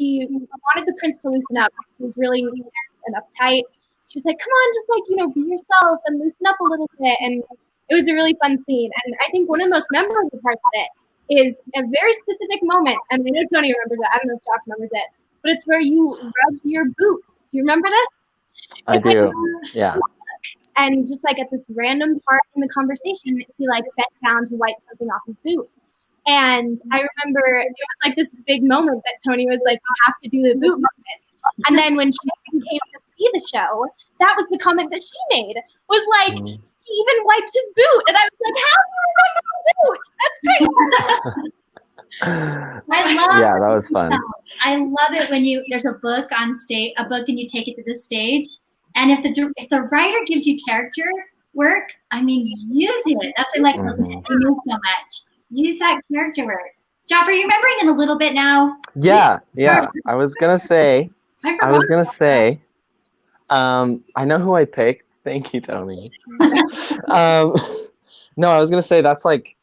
wanted the prince to loosen up. He was really intense and uptight. She was like, come on, just be yourself and loosen up a little bit. And it was a really fun scene. And I think one of the most memorable parts of it is a very specific moment, and I know Tony remembers it. I don't know if Josh remembers it, but it's where you rub your boots. Do you remember this?
I do. Yeah.
And just like at this random part in the conversation, he like bent down to wipe something off his boots. And I remember it was like this big moment that Tony was like, "You have to do the boot moment." And then when she came to see the show, that was the comment that she made. Was like, he even wiped his boot, and I was like, "How do you remember the boot? That's great."
I love.
Yeah, that was fun.
I love it when there's a book on stage, and you take it to the stage, and if the writer gives you character work, I mean, use it. That's what I like so much. Use that character work. Joff, are you remembering it a little bit now?
Yeah. I was gonna say. I know who I picked. Thank you, Tony. No, I was gonna say that's like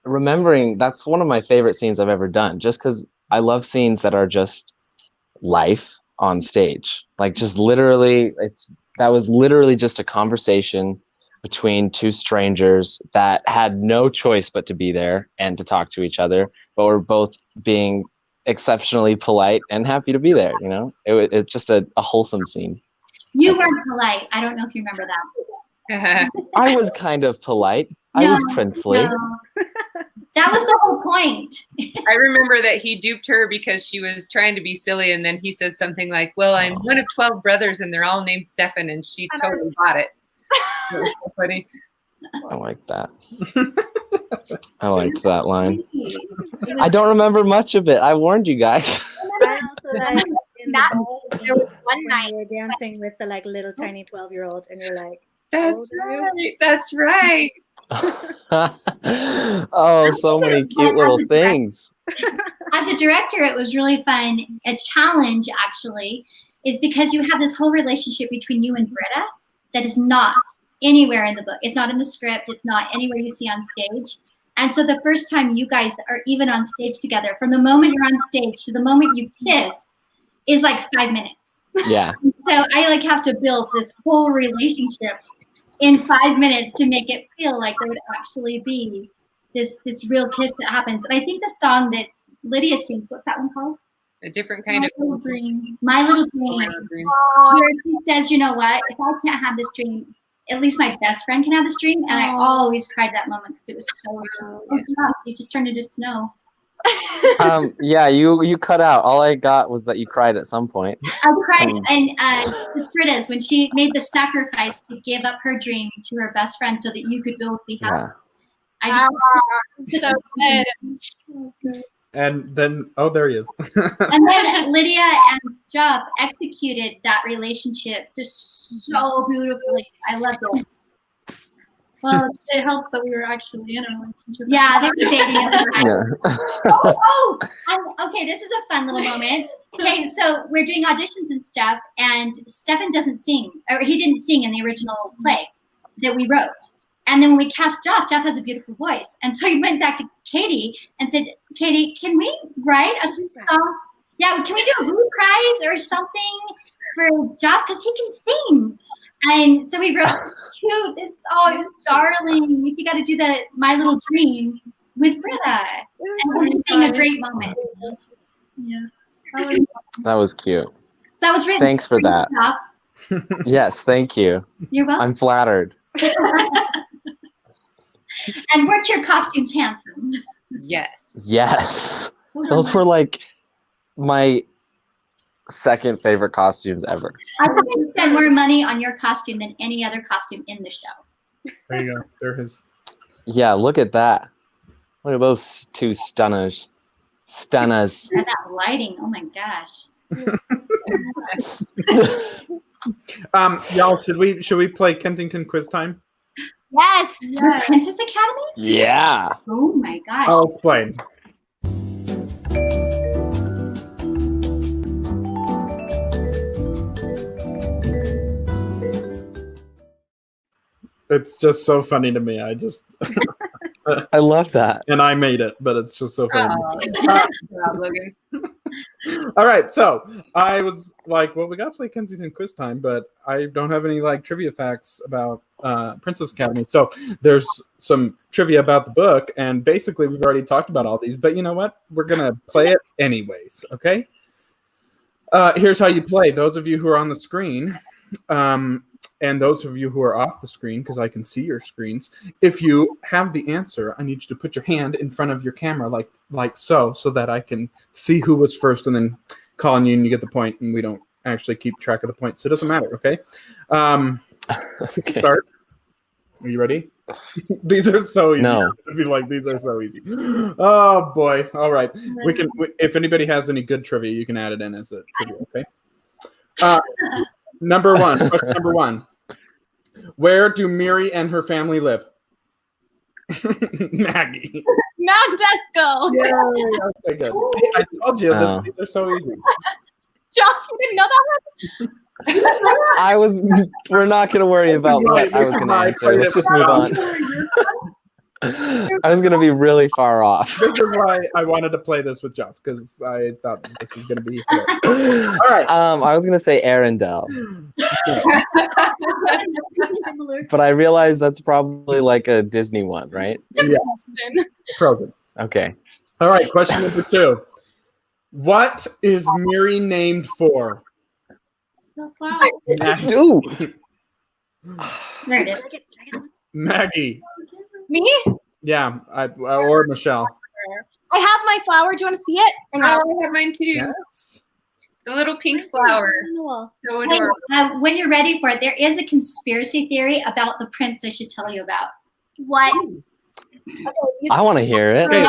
remembering. That's one of my favorite scenes I've ever done. Just because I love scenes that are just life on stage. Like just literally, that was literally just a conversation between two strangers that had no choice but to be there and to talk to each other, but were both being exceptionally polite and happy to be there. You know, it's just a wholesome scene.
You weren't polite. I don't know if you remember that.
I was kind of polite. I was princely.
No. That was the whole point.
I remember that he duped her because she was trying to be silly, and then he says something like, "Well, I'm one of 12 brothers, and they're all named Stefan," and she totally bought it. That was so funny.
I like that. I liked that line. I don't remember much of it. I warned you guys.
I also like there was one night you were dancing with the like little tiny 12-year-old, and you're like,
"That's right. That's right."
Oh, so many cute little things.
As a director, it was really fun. A challenge, actually, is because you have this whole relationship between you and Britta that is not anywhere in the book. It's not in the script. It's not anywhere you see on stage. And so the first time you guys are even on stage together, from the moment you're on stage to the moment you kiss, is like 5 minutes.
Yeah.
So I like have to build this whole relationship in 5 minutes to make it feel like there would actually be this real kiss that happens. And I think the song that Lydia sings, what's that one called?
A different kind of
dream. My Little Dream. Where she says, "You know what? If I can't have this dream, at least my best friend can have this dream." And I always cried that moment because it was so you just turned into snow.
Yeah, you cut out. All I got was that you cried at some point.
I cried, and Britta's when she made the sacrifice to give up her dream to her best friend so that you could both be happy.
Yeah.
I just
So good.
And then, oh, there he is.
and then Lydia and Job executed that relationship just so beautifully. I loved it.
Well, it helps that we were actually in a relationship.
Yeah, they were dating at the time.
Yeah.
Okay, this is a fun little moment. Okay, so we're doing auditions and stuff, and Stefan doesn't sing, or he didn't sing in the original play that we wrote. And then when we cast Jeff has a beautiful voice. And so he went back to Katie and said, "Katie, can we write a song? Yeah, can we do a Blue Prize or something for Jeff? Because he can sing." And so we wrote, "Cute, it was darling. You got to do the My Little Dream with Britta." And it being a great moment.
Yes.
That was cute.
So that was written.
Thanks for that.
Jeff.
Yes, thank you.
You're welcome.
I'm flattered.
And weren't your costumes handsome?
yes.
Yes. Those were like my second favorite costumes ever.
I think spend more money on your costume than any other costume in the show.
There you go. There his.
Yeah, look at that. Look at those two stunners. Stunners.
And that lighting, oh my gosh.
Y'all, should we play Kensington quiz time?
Yes.
The Princess Academy?
Yeah.
Oh my gosh.
I'll explain. It's just so funny to me. I just
I love that.
and I made it, but it's just so funny.
Oh, good job, Logan.
All right, so I was like, well, we got to play Kensington quiz time, but I don't have any like trivia facts about Princess Academy. So there's some trivia about the book, and basically we've already talked about all these. But you know what? We're gonna play it anyways. Okay. Here's how you play. Those of you who are on the screen, and those of you who are off the screen, because I can see your screens, if you have the answer, I need you to put your hand in front of your camera like so that I can see who was first and then call on you and you get the point, and we don't actually keep track of the points. So it doesn't matter, okay?
Okay.
Start. Are you ready? These are so easy.
No.
I'd be like, these are so easy. Oh, boy. All right. If anybody has any good trivia, you can add it in as a trivia, okay? Number one, question number one. Where do Miri and her family live? Maggie.
Mount Desco.
Yay, okay, good. I told you, these are so easy.
Josh, you didn't know that one?
We're not going to worry about what I was going to answer. Let's just move on. I was going to be really far off.
This is why I wanted to play this with Jeff, because I thought this was going to be hilarious. All right.
I was going to say Arendelle. But I realized that's probably like a Disney one, right?
Yeah. Frozen.
Okay.
All right, question number two. What is Miri named for?
Ooh.
There it is.
Maggie.
Me?
Yeah, or Michelle.
I have my flower. Do you want to see it?
Oh, I have mine too.
Yes.
The little pink flower. So
Wait,
adorable.
when you're ready for it, there is a conspiracy theory about the prince I should tell you about.
What?
I want to hear it.
Okay,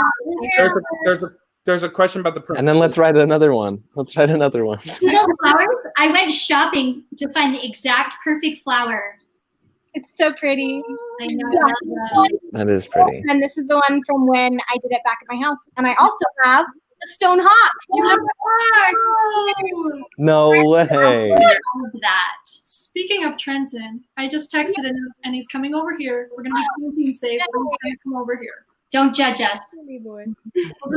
there's a question about the prince.
And then let's write another one. Let's write another one.
You know flowers? I went shopping to find the exact perfect flower.
It's so pretty.
I know.
Yeah.
I love them.
That is pretty.
And this is the one from when I did it back at my house. And I also have the stone hawk. Do you remember that?
No way.
I love that.
Speaking of Trenton, I just texted him and he's coming over here. We're gonna be quarantine safe. We're gonna come over here.
Don't judge us.
We'll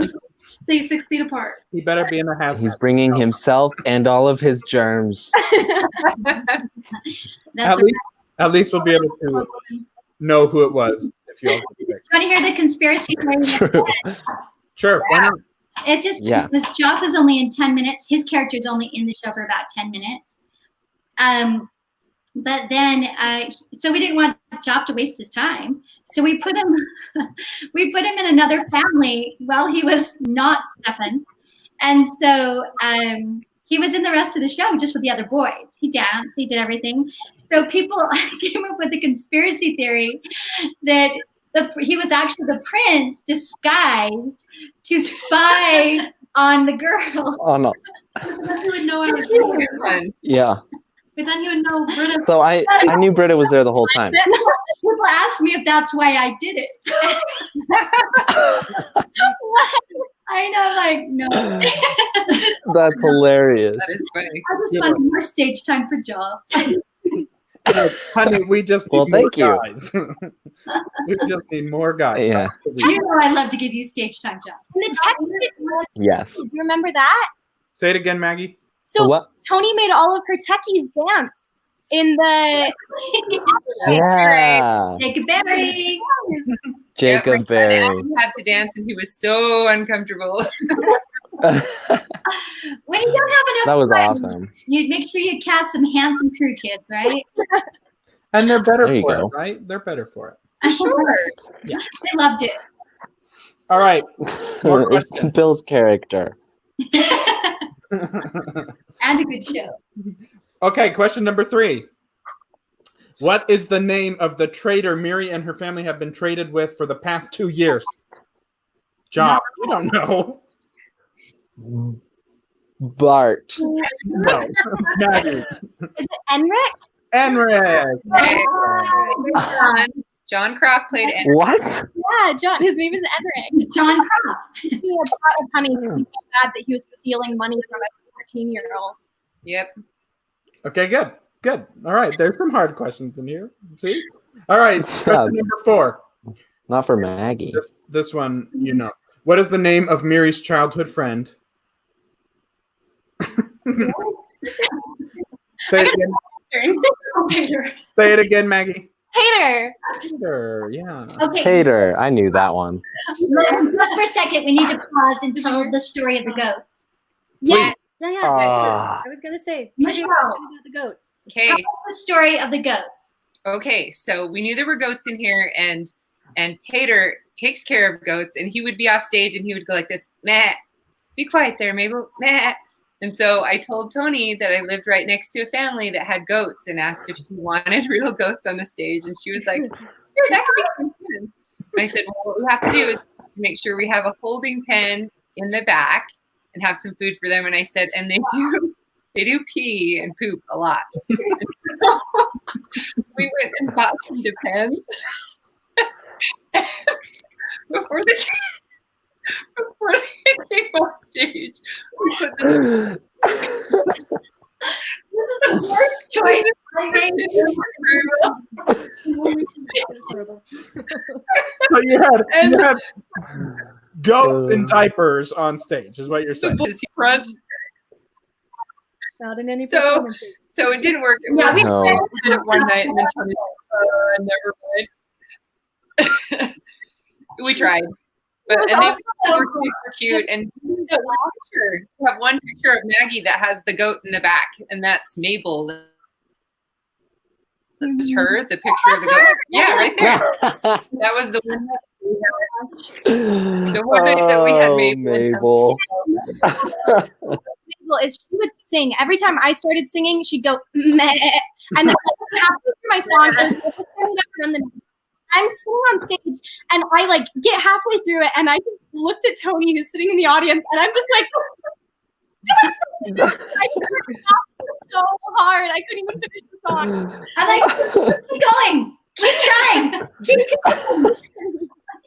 just stay 6 feet apart.
He better be in the hazmat.
He's bringing himself and all of his germs.
That's
At least we'll be able to know who it was. If you all
Do you want to hear the conspiracy theory?
True.
Sure, why not?
It's just
Yeah.
this job was only in 10 minutes. His character is only in the show for about 10 minutes. But then, so we didn't want Job to waste his time. So we put him, in another family while he was not Stefan. And so he was in the rest of the show just with the other boys. He danced, he did everything. So people came up with a conspiracy theory that he was actually the prince disguised to spy on the girl.
Oh no.
Then you would know I was there.
Yeah.
But then you would know Britta.
So I knew Britta was there the whole time.
People ask me if that's why I did it. I know, like, no.
That's hilarious.
That is funny.
I just want more stage time for Job.
Honey, we just need
Well, thank
more
you.
guys. We just need more guys.
Yeah.
You know I love to give you stage time, Job.
And the techies.
Yes.
Do you remember that?
Say it again, Maggie.
So
What?
Tony made all of her techies dance in the.
Yeah.
Jacob Berry.
Jacob
my
Berry.
son Adam had to dance and he was so uncomfortable.
When you don't have enough
That was
time,
awesome.
you make sure you cast some handsome crew kids, right?
And they're better
There you
for
go.
it, right? They're better for it.
They loved it.
All right. More questions.
Bill's character.
And a good show.
Okay, question number 3. What is the name of the trader Miri and her family have been traded with for the past 2 years? John, we don't know.
Bart.
No. Maggie.
Is it Enric?
Enric.
John Croft played Enric.
What?
Yeah, John. His name is Enric.
John Croft.
He had a pot of honey because he felt bad that he was stealing money from a 14-year-old.
Yep.
Okay, good. Good. All right. There's some hard questions in here. See? All right. Question
Yeah.
number 4.
Not for Maggie.
This one, you know. What is the name of Miri's childhood friend? Say it again.
Hater.
Say it again, Maggie.
Hater.
Hater, yeah.
Okay.
Hater. I knew that one.
Just for a second, we need to pause and tell the story of the goats.
Yeah. Yeah.
Ah.
I was gonna say.
Michelle.
About the goats.
Okay.
Tell us the story of the goats.
Okay. So we knew there were goats in here, and Hater takes care of goats, and he would be off stage and he would go like this, meh, be quiet there, Mabel, meh. And so I told Tony that I lived right next to a family that had goats and asked if she wanted real goats on the stage. And she was like, sure, that could be fun. And I said, well, what we have to do is make sure we have a holding pen in the back and have some food for them. And I said, and they do pee and poop a lot. We went and bought some Depends. Before they came on stage, we put them.
This is the worst choice I made.
So you had goats in diapers on stage, is what you're saying.
Front.
Not in any
So
performances.
it didn't work. It
Yeah,
worked.
No.
We did it one night and then Tony never mind. We tried. But and they were super cute. And we have one picture of Maggie that has the goat in the back, and that's Mabel. That's her, the picture of the goat. Yeah, right there. That was the one that we had. The one that we had
Mabel.
Mabel is she would sing every time I started singing. She'd go meh, and then like, halfway through my song, I was run the. I'm singing on stage, and I like get halfway through it, and I just looked at Tony, who's sitting in the audience, and I'm just like, I so hard, I couldn't even finish the song.
I'm like, keep going, keep trying, keep going.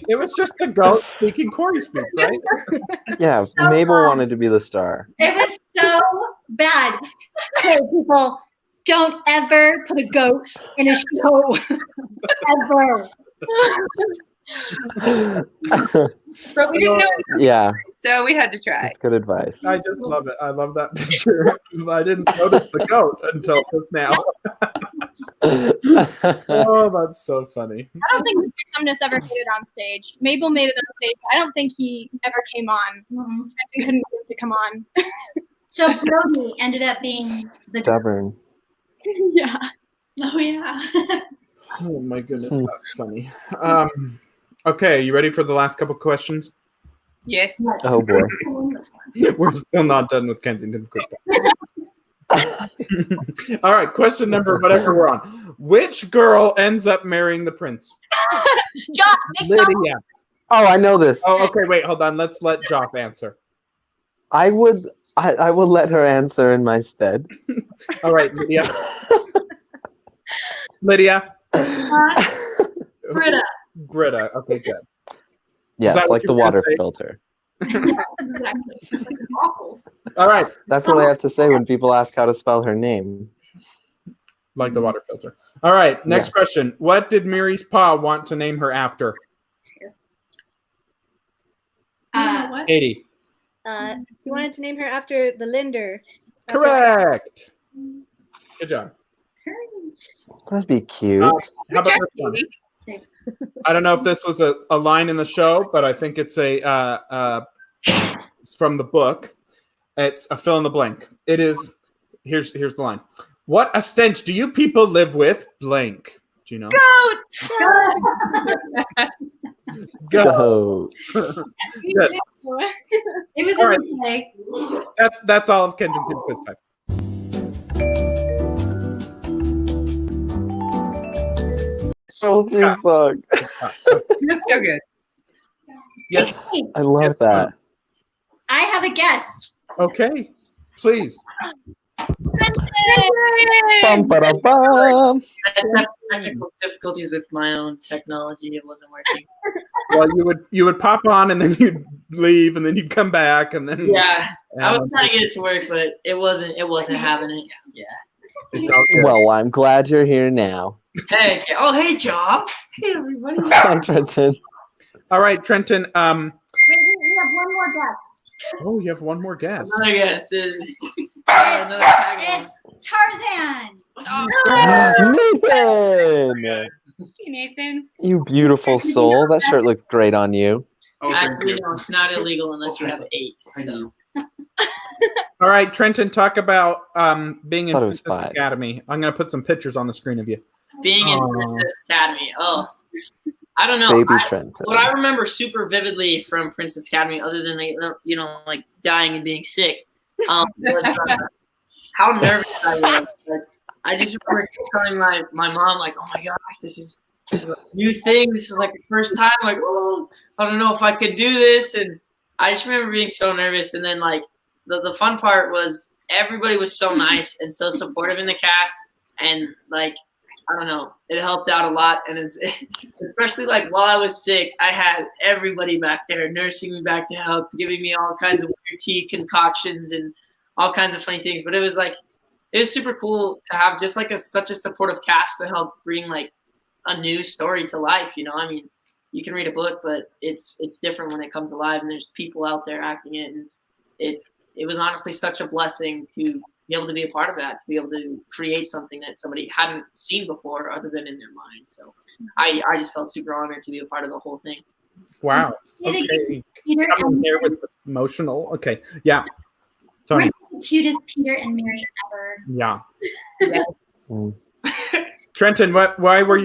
It was just the goat speaking Corey speak, right?
Yeah, Mabel wanted to be the star.
It was so bad. Hey, people, don't ever put a goat in a show. Ever.
But we didn't know.
Yeah,
So we had to try.
that's good advice.
I just love it. I love that picture. I didn't notice the goat until just now. Oh, that's so funny.
I don't think Mr. Tumnus ever made it on stage. Mabel made it on stage. I don't think he ever came on. Trenton couldn't get him to come on.
So Brody ended up being the
Stubborn.
Yeah.
Oh yeah.
Oh my goodness, that's funny. Okay, you ready for the last couple questions?
Yes.
Oh boy.
We're still not done with Kensington Quiz. All right, question number whatever we're on. Which girl ends up marrying the prince?
Joff, make Joff.
Lydia.
Oh, I know this.
Oh, okay, wait, hold on. Let's let Joff answer.
I will let her answer in my stead.
All right, Lydia. Lydia.
Britta.
Britta. Okay, good.
Yes,
that what
like
you
the
were gonna
water
say?
filter.
Exactly. Awful.
All right,
That's what I have to say when people ask how to spell her name.
like the water filter. All right, next question. What did Mary's pa want to name her after?
What?
Katie.
He wanted to name her after the Linder.
Correct. Good job.
That'd be cute.
How about this one? I don't know if this was a line in the show, but I think it's it's from the book. It's a fill in the blank. It is. Here's the line. What a stench do you people live with? Blank. Do you know?
Goats.
Goats.
Good.
It was
All
in the play.
That's all of Kensington Quiz Time.
So theme song.
That's so good.
Yes.
Hey,
I love that.
I have a guest.
Okay. Please.
Bum, ba-dum, bum.
I had technical difficulties with my own technology. It wasn't working.
Well, you would pop on and then you'd leave and then you'd come back and then
Yeah, I was trying to get it to work, but it wasn't having it. Yeah.
It's all good.
Well, I'm glad you're here now.
Hey, hey, Job. Hey, everybody.
Hi, Trenton.
All right, Trenton.
Wait, we have one more guest.
Oh, you have one more guest.
Another guest. Another tagline.
It's Tarzan.
Nathan,
Hey, Nathan.
you beautiful soul. That shirt looks great on you.
Oh, thank
Actually,
you.
no, it's not illegal unless you have 8. So
All right, Trenton, talk about being in
Thought it was
Princess
5.
Academy. I'm going to put some pictures on the screen of you.
being in
Aw.
Princess Academy. Oh, I don't know.
Baby Trenton.
What I remember super vividly from Princess Academy, other than like dying and being sick, was how nervous I was. Like, I just remember telling my mom, like, "Oh my gosh, this is a new thing. This is like the first time. Like, oh, I don't know if I could do this." And I just remember being so nervous. And then like the fun part was everybody was so nice and so supportive in the cast, and like, I don't know, it helped out a lot. And especially like while I was sick, I had everybody back there nursing me back to health, giving me all kinds of weird tea concoctions and all kinds of funny things. But it was super cool to have just like such a supportive cast to help bring like a new story to life. I mean, you can read a book, but it's different when it comes alive and there's people out there acting it. And it was honestly such a blessing to be able to be a part of that, to be able to create something that somebody hadn't seen before other than in their mind. So I just felt super honored to be a part of the whole thing.
Wow. Okay. Coming there with emotional. Okay. Yeah. Tony.
We're the cutest Peter and Mary ever.
Yeah. Trenton, what were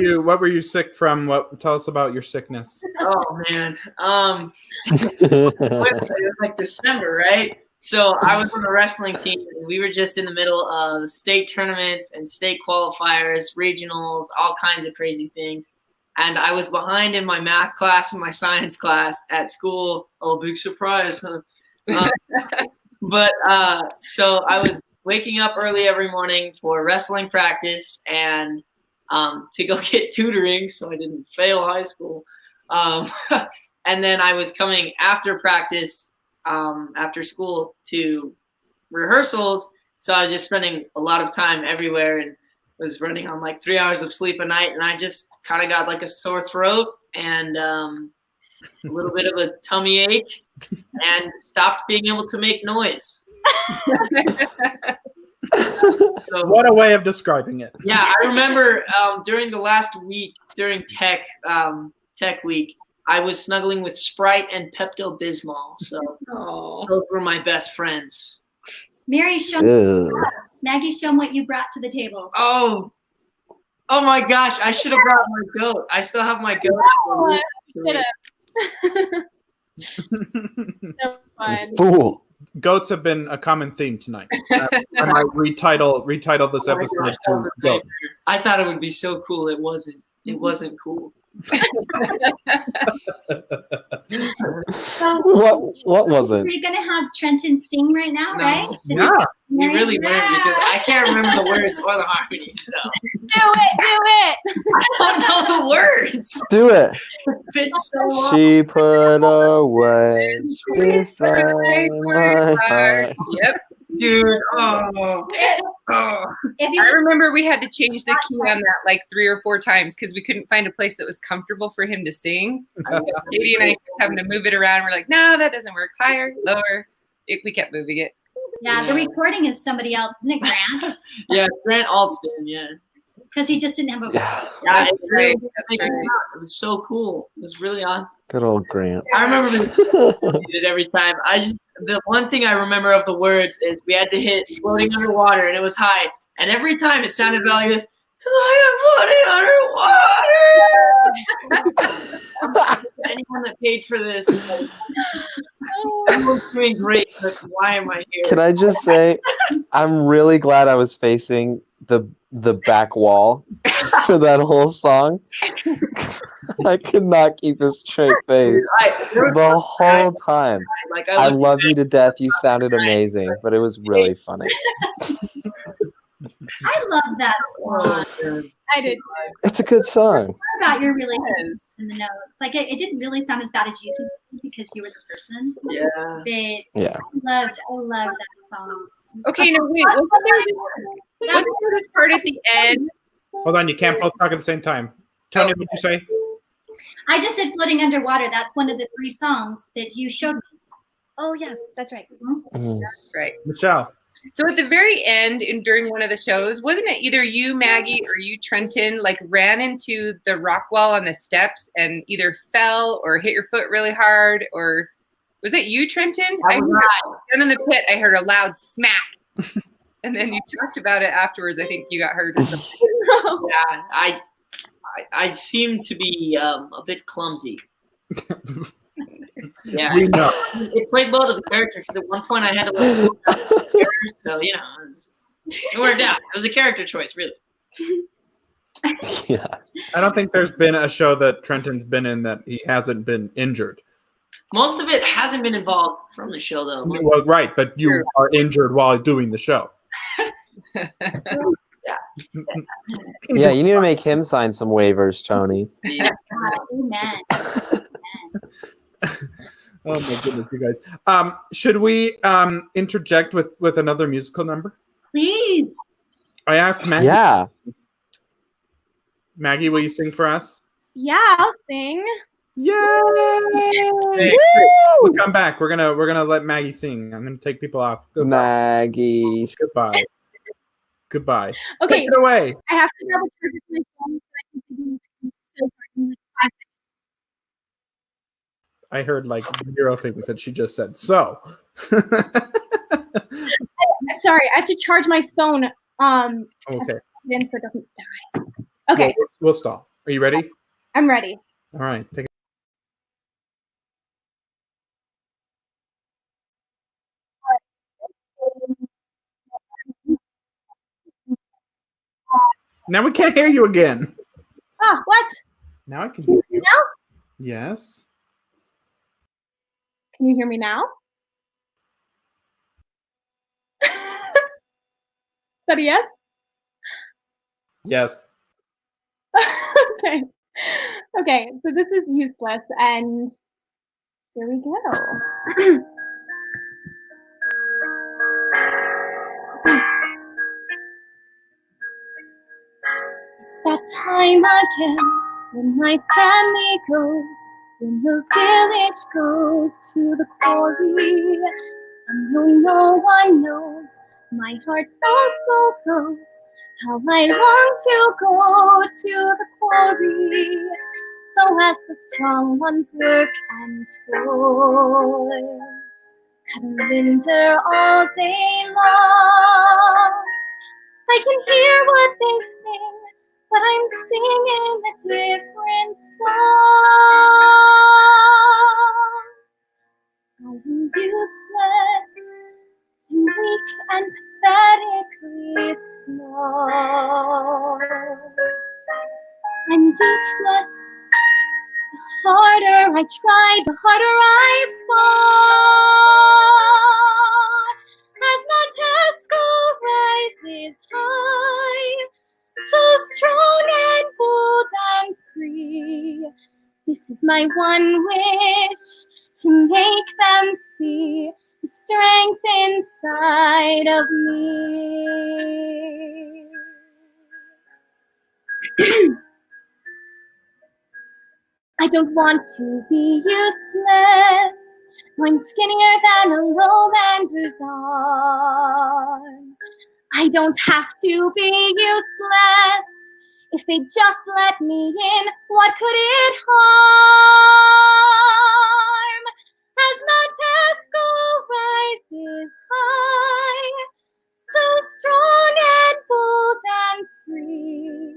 you sick from? Tell us about your sickness.
Oh man. It was like December, right? So I was on the wrestling team, and we were just in the middle of state tournaments and state qualifiers, regionals, all kinds of crazy things. And I was behind in my math class and my science class at school. Oh, big surprise, huh? So I was waking up early every morning for wrestling practice and to go get tutoring so I didn't fail high school. And then I was coming after practice, after school to rehearsals. So I was just spending a lot of time everywhere and was running on like 3 hours of sleep a night. And I just kind of got like a sore throat and a little bit of a tummy ache and stopped being able to make noise. So,
What a way of describing it.
yeah, I remember during the last week, during tech week, I was snuggling with Sprite and Pepto-Bismol. So those were my best friends.
Mary, Maggie, show them what you brought to the table.
Oh my gosh, I should have brought my goat. I still have my goat.
So fun.
Fool.
Goats have been a common theme tonight. I might retitle this
Oh my
episode
gosh, that was
to
a
Goat.
I thought it would be so cool. It wasn't. It wasn't cool.
What was it?
We're gonna have Trenton sing right now,
No.
right?
Yeah.
We really weren't because I can't remember the words or the harmonies. So
Do it.
I don't know the words.
Do it.
It fits so well.
She put a wedge beside my heart.
Yep.
Dude. Oh.
If you
I remember we had to change the key on that like 3 or 4 times because we couldn't find a place that was comfortable for him to sing. So Katie and I kept having to move it around. We're like, no, that doesn't work. Higher, lower. We kept moving it.
yeah, the recording is somebody else, isn't it, Grant?
Yeah, Grant Alston. Yeah.
Because he just didn't have a
Yeah.
Yeah, it,
right.
it was so cool. It was really awesome.
Good old Grant.
I remember being it every time. The one thing I remember of the words is we had to hit floating underwater and it was high. And every time it sounded like this, floating underwater. Anyone that paid for this, like, everyone's doing great, but why am I here?
Can I just say, I'm really glad I was facing the back wall for that whole song. I could not keep a straight face the whole time.
Like,
I
looked
love
at
you to death. You sounded amazing, but it was really funny.
I love that song.
I did.
It's a good song.
What about your relationships in the notes? Like it didn't really sound as bad as you did because you were the person.
Yeah.
But
Yeah.
I loved that song.
Okay, no, wait. Wasn't there this part at the end?
Hold on, you can't both talk at the same time. Tony, what'd you say?
I just said Floating Underwater. That's one of the 3 songs that you showed me.
Oh yeah, that's right.
Mm.
Right.
Michelle.
So at the very end, during one of the shows, wasn't it either you, Maggie, or you, Trenton, like ran into the rock wall on the steps and either fell or hit your foot really hard? Or was it you, Trenton? Down in the pit, I heard a loud smack. And then you talked about it afterwards. I think you got hurt or something.
Yeah, I seem to be a bit clumsy. Yeah, it played well to the character because at one point I had to let go down the stairs, so it worked out. It was a character choice, really.
Yeah.
I don't think there's been a show that Trenton's been in that he hasn't been injured.
Most of it hasn't been involved from the show, though.
Well, right, but you are injured while doing the show.
Yeah, you need to make him sign some waivers, Tony.
Yeah.
Amen.
Oh my goodness, you guys. Should we interject with another musical number?
Please.
I asked Maggie.
Yeah.
Maggie, will you sing for us?
Yeah, I'll sing.
Yay! Hey, we'll come back. We're gonna let Maggie sing. I'm gonna take people off. Goodbye.
Maggie.
Goodbye. Goodbye.
Okay.
Take it away.
I have to grab a charger for my phone so I can do this. So sorry, in like 5 seconds.
I heard like 0 things that she just said. So
Sorry, I have to charge my phone.
okay.
Then so it doesn't die. Okay,
We'll stall. Are you ready?
I'm ready.
All right. Take it. Now we can't hear you again.
Oh, what?
Now I can hear you.
Now?
Yes.
Can you hear me now? Is that a yes?
Yes.
Okay. Okay, so this is useless, and here we go. It's that time again when my family goes, when the village goes to the quarry, and though no one knows, my heart also goes. How I long to go to the quarry, so as the strong ones work and toil, cut a winter all day long. I can hear what they sing, but I'm singing a different song. I'm useless, and weak and pathetically small. I'm useless. The harder I try, the harder I fall. As Mount Tesco rises high, so strong and bold and free. This is my one wish, to make them see the strength inside of me. I don't want to be useless, going skinnier than a lowlander's arm. I don't have to be useless. If they just let me in, what could it harm? As Mount Tesco rises high, so strong and bold and free.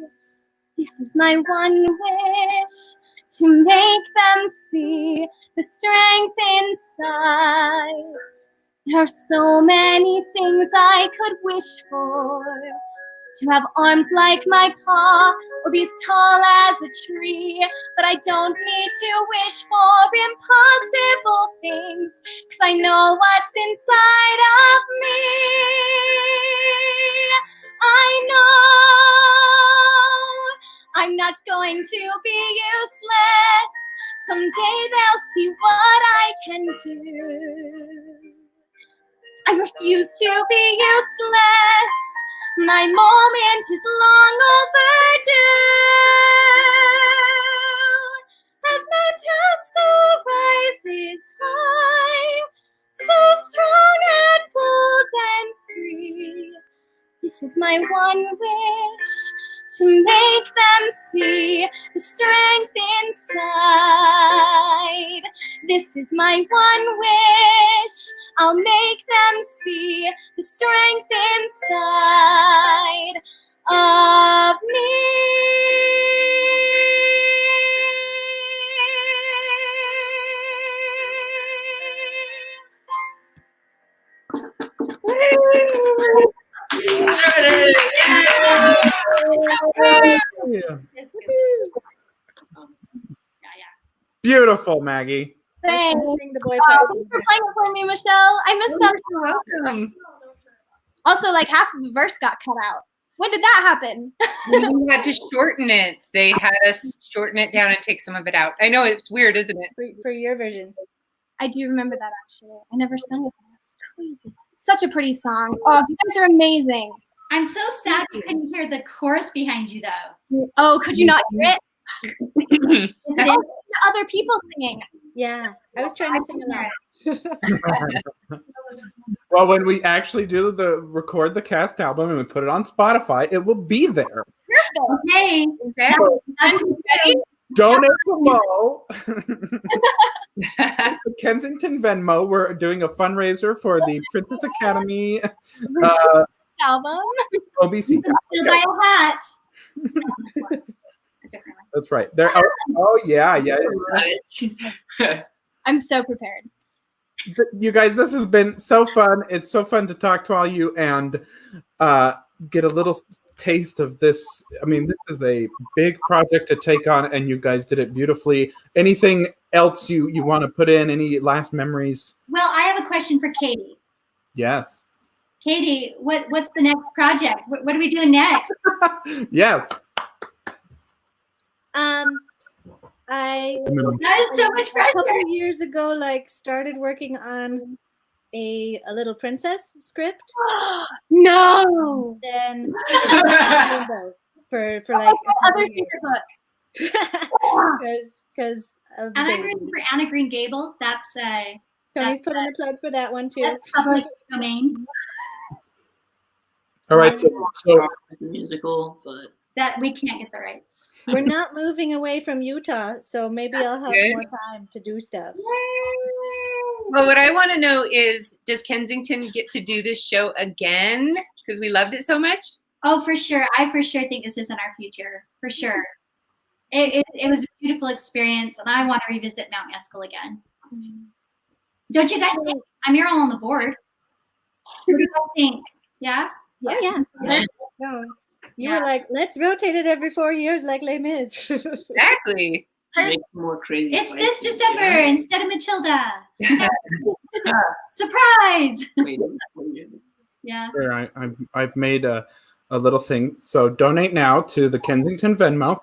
This is my one wish, to make them see the strength inside. There are so many things I could wish for. To have arms like my pa, or be as tall as a tree. But I don't need to wish for impossible things, 'cause I know what's inside of me. I know I'm not going to be useless. Someday they'll see what I can do. I refuse to be useless. My moment is long overdue. As Mount Tesco rises high, so strong and bold and free. This is my one wish, to make them see the strength inside. This is my one wish, I'll make them see the strength inside of
Yeah. Beautiful, Maggie.
Thanks.
Sing the boy
Thanks
part.
for playing it for me, Michelle. I missed that.
You're welcome.
Also, like half of the verse got cut out. When did that happen?
We had to shorten it. They had us shorten it down and take some of it out. I know it's weird, isn't it?
For your version.
I do remember that actually. I never sung it. That's crazy. Such a pretty song. Oh, you guys are amazing.
I'm so sad we couldn't hear the chorus behind you though.
Oh, could you not hear it?
It
Oh,
is.
the other people singing.
Yeah, I was trying to sing along.
Well, when we actually record the cast album and we put it on Spotify, it will be there.
Hey,
So
Ready?
donate below. The Kensington Venmo. We're doing a fundraiser for the Princess Academy
Album.
OBC.
still buy a hat.
That's right. There. Oh yeah.
I'm so prepared.
You guys, this has been so fun. It's so fun to talk to all you and get a little taste of this. I mean, this is a big project to take on, and you guys did it beautifully. Anything else you want to put in? Any last memories?
Well, I have a question for Katie.
Yes.
Katie, what's the next project? What are we doing next?
Yes.
I
That is so much
a
pressure.
couple of years ago, like started working on a Little Princess script.
No.
Then for like
Other theater book.
because of
And I'm
baby.
reading for Anna Green Gables. That's
Tony's put in a plug for that one too.
that's public domain.
All right. So
The musical, but
That we can't get the rights.
We're not moving away from Utah, so maybe I'll have
good.
more time to do stuff.
Well, what I want to know is, does Kensington get to do this show again? Because we loved it so much.
Oh, for sure. I for sure think this is in our future. For sure. It was a beautiful experience, and I want to revisit Mount Eskell again. Don't you guys think? I'm here all on the board. What do you guys think? Yeah?
Oh, yeah. No. You were like, let's rotate it every 4 years like Les Mis.
Exactly.
to make more crazy.
It's
fight
this
scenes,
December
you know?
instead of Matilda. Surprise!
Wait, 4 years.
Yeah.
Here, I've made a little thing. So donate now to the Kensington Venmo.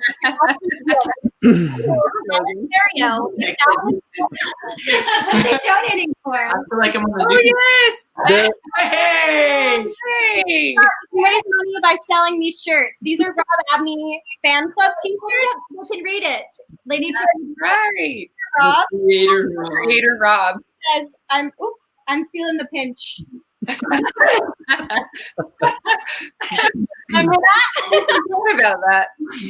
Stereo.
What are they donating for?
I feel like I'm on the
Oh
news.
yes!
Hey!
Hey!
We raise money by selling these shirts. These are Rob Abney fan club t-shirts.
You can read it. They need to
Right.
Rob
Creator.
Creator Rob.
says, I'm feeling the pinch. Remember that?
What about that?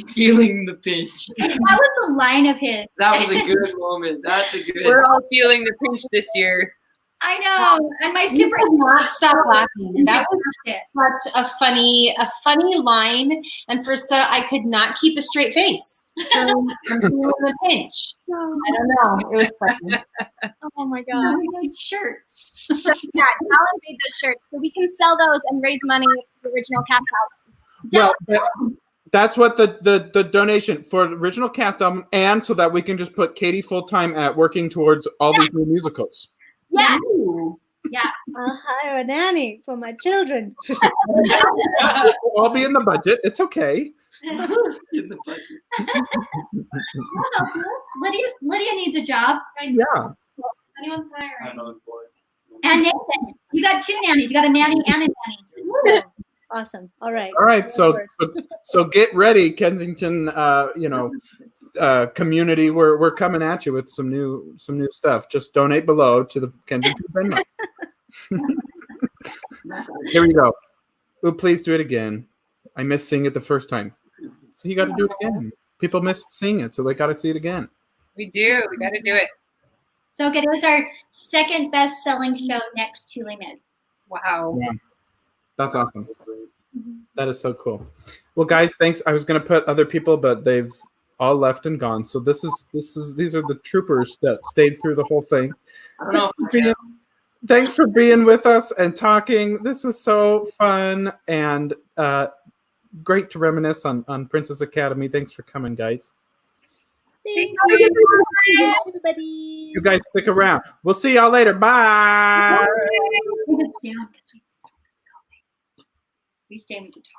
Feeling the pinch.
That was a line of his.
That was a good moment. That's a good.
We're all feeling the pinch this year.
I know. And my super
You cannot stop laughing. That was
it.
such a funny line, and I could not keep a straight face. I'm feeling the pinch. I don't know. It was funny.
Oh my
No,
god.
we made shirts.
Yeah, Alan made those shirts. So we can sell those and raise money for the original cast album.
Well, that's what the donation for the original cast album, and so that we can just put Katie full time at working towards all these new musicals.
Yeah.
Yeah.
I'll hire a nanny for my children.
It'll all be in the budget. It's okay.
In the budget.
Lydia needs a job.
Yeah.
Anyone's hiring.
I'm on board.
And Nathan, you got two nannies. You got a nanny and a nanny.
Awesome. All right.
All right. So get ready, Kensington. Community. We're coming at you with some new stuff. Just donate below to the Kensington Venmo. Here we go. Oh, please do it again. I missed seeing it the first time. So you got to do it again. People missed seeing it, so they got to see it again.
We do. We got to do it.
So good. It was our second best-selling show next to Les Mis.
Wow.
Yeah. That's awesome. That is so cool. Well, guys, thanks. I was going to put other people, but they've all left and gone. So these are the troopers that stayed through the whole thing.
I don't know.
Thanks for being with us and talking. This was so fun and great to reminisce on Princess Academy. Thanks for coming, guys.
Thank you, everybody.
You guys stick around. We'll see y'all later. Bye.
It's down because we stay and we can talk.